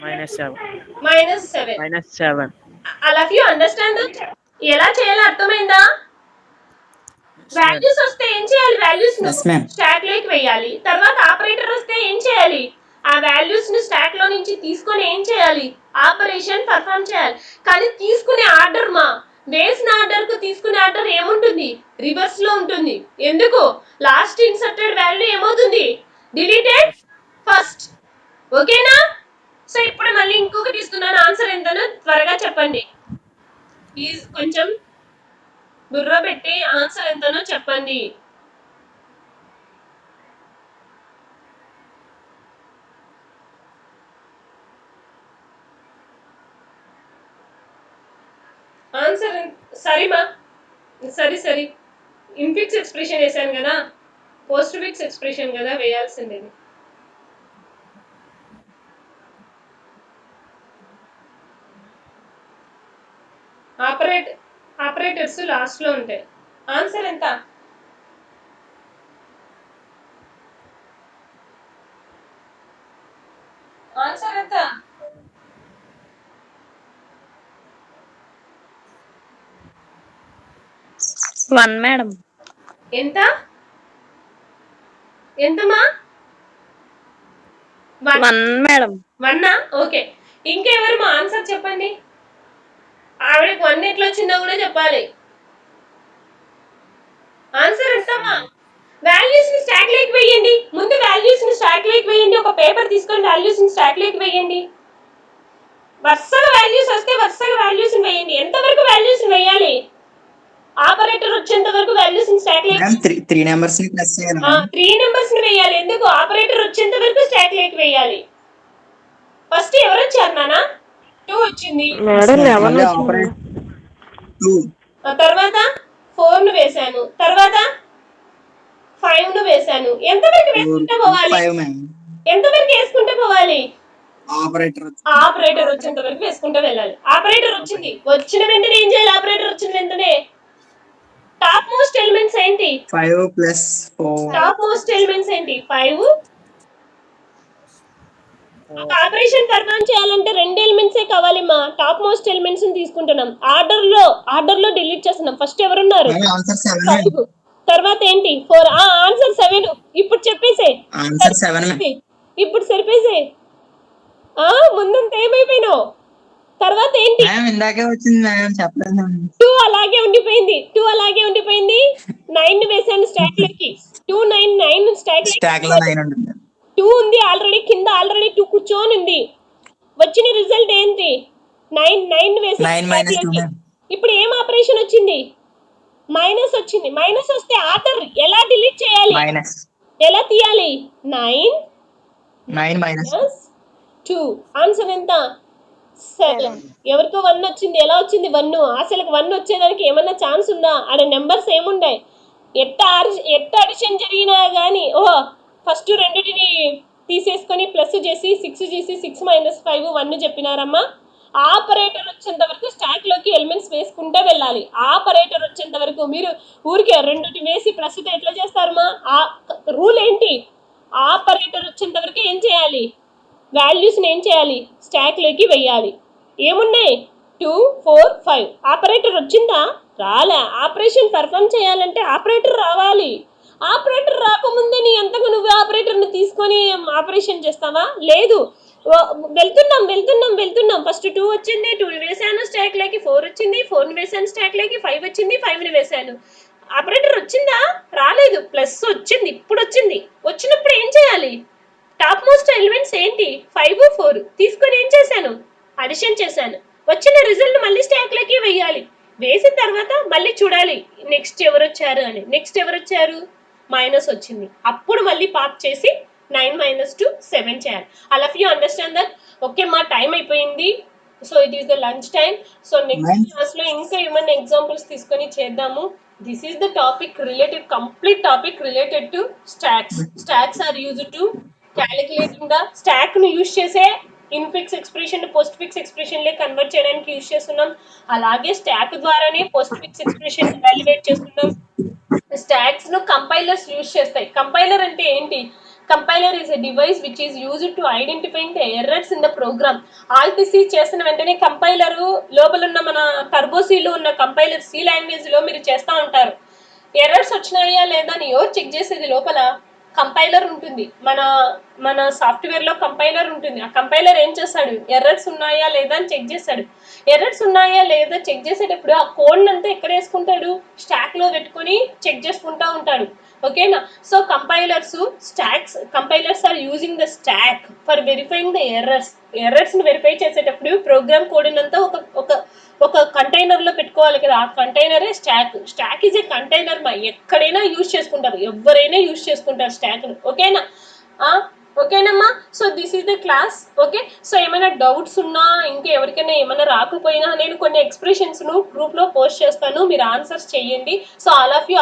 -7. All of you understand that? ఎలా చేయాలో అర్థమైందా? వాల్యూస్ వస్తే ఏం చేయాలి? వాల్యూస్ ను Yes, ma'am. స్టాక్ లోకి వేయాలి. తర్వాత ఆపరేటర్ వస్తే ఏం చేయాలి? ఆ వాల్యూస్ ను స్టాక్ లో నుంచి తీసుకొని ఏం చేయాలి? ఆపరేషన్ పర్ఫామ్ చేయాలి. కానీ తీసుకునే ఆర్డర్ మా, వేసిన ఆర్డర్ కు తీసుకునే ఆర్డర్ ఏముంటుంది? రివర్స్ లో ఉంటుంది. ఎందుకు? లాస్ట్ ఇన్సర్టెడ్ వాల్యూ ఏమవుతుంది? Deleted first. ఓకేనా? సో ఇప్పుడు మళ్ళీ ఇంకొకటి ఇస్తున్నాను. ఆన్సర్ ఎంతనో త్వరగా చెప్పండి ప్లీజ్. కొంచెం బుర్ర పెట్టి ఆన్సర్ ఎంతనో చెప్పండి. ఆన్సర్ సరిమా? సరి ఇన్ఫిక్స్ ఎక్స్ప్రెషన్ వేసాను కదా, పోస్ట్ ఫిక్స్ ఎక్స్ప్రెషన్ కదా వేయాల్సిండేది. ఆపరేటర్స్ లాస్ట్ లో ఉంటాయి. ఆన్సర్ ఎంత? ఆన్సర్ ఎంత? మేడం. ఎంత? ఎంతమా? 1 మేడం. 1. ఓకే. ఇంకెవరు మా ఆన్సర్ చెప్పండి. ఆవిడకి 1 ఎట్లా వచ్చిందో కూడా చెప్పాలి. ఆన్సర్ ఎంతమా? వాల్యూస్ ని స్టాక్ లోకి వేయండి. ముందు వాల్యూస్ ని స్టాక్ లోకి వేయండి. ఒక పేపర్ తీసుకొని వాల్యూస్ ని స్టాక్ లోకి వేయండి. వరుసగా వాల్యూస్ వస్తే వరుసగా వాల్యూస్ ని వేయండి. ఎంతవరకు వాల్యూస్ ని వేయాలి? ఆపరేటర్ వచ్చేంత వరకు వాల్యూస్ ని స్టాక్ లోకి Ma'am, three numbers ni plus చేయాలి ma'am. 3 నెంబర్స్ ని వేయాలి. ఎందుకు? ఆపరేటర్ వచ్చేంత వరకు స్టాక్ లోకి వేయాలి. ఫస్ట్ ఎవరు వచ్చారు నాన్న? 2 వచ్చింది. మళ్ళీ ఆపరేట్ 2. తర్వాత 4 ను వేశాను. తర్వాత 5 ను వేశాను. ఎంతవరకు వేసుకుంటూ పోవాలి? 5 ma'am. ఎంతవరకు వేసుకుంటూ పోవాలి? ఆపరేటర్ వచ్చేంత వరకు వేసుకుంటూ వెళ్ళాలి. ఆపరేటర్ వచ్చింది. వచ్చిన వెంటనే ఏం చేయాలి? ఆపరేటర్ వచ్చిన వెంటనే టాప్ మోస్ట్ ఎలిమెంట్స్ ఏంటి? 5 plus 4. టాప్ మోస్ట్ ఎలిమెంట్స్ ఏంటి? 5. ఒక ఆపరేషన్ పర్ఫామ్ చేయాలంటే 2 ఎలిమెంట్సే కావాలి మా. టాప్ మోస్ట్ ఎలిమెంట్స్ ని తీసుకుంటున్నాం. ఆర్డర్ లో డిలీట్ చేస్తున్నాం. ఫస్ట్ ఎవరున్నారు? ఆన్సర్ 7 5. తర్వాత ఏంటి? 4. ఆన్సర్ 7. ఇప్పుడు చెప్పేసే. Answer 7 ma'am. ఇప్పుడు సరిపేసే. ముందంతా ఏమైపోయినావు? తర్వాత ఏంటి? మ్యామ్ ఇందాకే వచ్చింది మ్యామ్, చెప్పలేదు మ్యామ్. 2 అలాగే ఉండిపోయింది. 9 ని వేసాను స్టాక్ లోకి. 2 9 స్టాక్ లో 9 ఉంటుంది. 2 ఉంది ఆల్రెడీ. కింద ఆల్రెడీ 2 కూర్చొని ఉంది. వచ్చిన రిజల్ట్ ఏంటి? 9 వేసాను 9 స్టాక్ minus 2 లోకి. ma'am. ఇప్పుడు ఏం ఆపరేషన్ వచ్చింది? మైనస్ వచ్చింది. మైనస్ వస్తే ఆర్డర్ ఎలా డిలీట్ చేయాలి? మైనస్ ఎలా తీయాలి? 9 మైనస్ 2. ఆన్సర్ ఎంత? 7. ఎవరికో 1 వచ్చింది. ఎలా వచ్చింది 1? అసలు 1 వచ్చేదానికి ఏమన్నా ఛాన్స్ ఉందా? ఆడ నెంబర్స్ ఏముండాయి? ఎట్ట అడిషన్ జరిగినా కానీ ఫస్ట్ రెండింటిని తీసేసుకొని ప్లస్ చేసి 6 చేసి 6 - 5 1 చెప్పినారమ్మా. ఆపరేటర్ వచ్చేంత వరకు స్టాక్లోకి ఎలిమెంట్స్ వేసుకుంటూ వెళ్ళాలి. ఆపరేటర్ వచ్చేంత వరకు మీరు ఊరికే రెండుటి వేసి ప్రస్తుతం ఎట్లా చేస్తారమ్మా? రూల్ ఏంటి? ఆపరేటర్ వచ్చేంత వరకు ఏం చేయాలి? వాల్యూస్ని ఏం చేయాలి? స్టాక్లోకి వెయ్యాలి. ఏమున్నాయి? 2 4 5. ఆపరేటర్ వచ్చిందా? రాలే. ఆపరేషన్ పర్ఫామ్ చేయాలంటే ఆపరేటర్ రావాలి. ఆపరేటర్ రాకముందే నీ అంతకు నువ్వు ఆపరేటర్ని తీసుకొని ఆపరేషన్ చేస్తావా? లేదు. వెళ్తున్నాం. ఫస్ట్ 2 వచ్చింది, 2 వేసాను స్టాక్లోకి, 4 వచ్చింది, 4 వేసాను స్టాక్లోకి, 5 వచ్చింది, 5 వేసాను. ఆపరేటర్ వచ్చిందా? రాలేదు. ప్లస్ వచ్చింది, ఇప్పుడు వచ్చింది. వచ్చినప్పుడు ఏం చేయాలి? టాప్ మోస్ట్ ఎలిమెంట్స్ ఏంటి? 5 4 తీసుకొని ఏం చేశాను? అడిషన్ చేశాను. వచ్చిన రిజల్ట్ మళ్ళీ స్టాక్లోకి వేయాలి. వేసిన తర్వాత మళ్ళీ చూడాలి నెక్స్ట్ ఎవరు వచ్చారు అని. నెక్స్ట్ ఎవరు వచ్చారు? మైనస్ వచ్చింది. అప్పుడు మళ్ళీ పాప్ చేసి 9 - 2 7 చేయాలి. All of you understand that? Okay మా టైం అయిపోయింది. So it is the lunch time. So next క్లాస్లో ఇంకా ఏమైనా ఎగ్జాంపుల్స్ తీసుకొని చేద్దాము. This is the topic related, complete topic related to stacks. Stacks are used to calculating the stack ను use చేసే infix expression postfix expression లే convert చేయడానికి use చేస్తున్నాం. అలాగే స్టాక్ ద్వారానే పోస్ట్ ఫిక్స్ ఎక్స్ప్రెషన్ ఎవాల్యుయేట్ చేస్తున్నాం. స్టాక్స్ ను compilers use చేస్తాయి. కంపైలర్ అంటే ఏంటి? Compiler is a device which is used to identifying the errors in the program. Alt C చేసిన వెంటనే కంపైలరు లోపల ఉన్న మన టర్బోసీలో ఉన్న కంపైలర్ సి లాంగ్వేజ్ లో మీరు చేస్తూ ఉంటారు. ఎర్రర్స్ వచ్చినాయా లేదా అని ఎవరు చెక్ చేసేది? లోపల కంపైలర్ ఉంటుంది. మన సాఫ్ట్వేర్ లో కంపైలర్ ఉంటుంది. ఆ కంపైలర్ ఏం చేస్తాడు? ఎర్రర్స్ ఉన్నాయా లేదా అని చెక్ చేస్తాడు. ఎర్రర్స్ ఉన్నాయా లేదా చెక్ చేసేటప్పుడు ఆ కోడ్ అంతా ఎక్కడ వేసుకుంటాడు? స్టాక్ లో పెట్టుకొని చెక్ చేసుకుంటా ఉంటాడు. ఓకేనా? So compilers are using the stack for verifying the errors ని వెరిఫై చేసేటప్పుడు ప్రోగ్రామ్ కోడ్ అంతా ఒక కంటైనర్ లో పెట్టుకోవాలి కదా. ఆ కంటైనరే స్టాక్ ఈజ్ ఏ కంటైనర్. ఎక్కడైనా యూజ్ చేసుకుంటారు, ఎవరైనా యూజ్ చేసుకుంటారు స్టాక్ ను. ఓకేనమ్మా? So this is the class. Okay, so ఏమైనా డౌట్స్ ఉన్నా, ఇంకా ఎవరికైనా ఏమైనా రాకపోయినా నేను కొన్ని ఎక్స్ప్రెషన్స్ ను గ్రూప్ లో పోస్ట్ చేస్తాను, మీరు ఆన్సర్స్ చేయండి. So all of you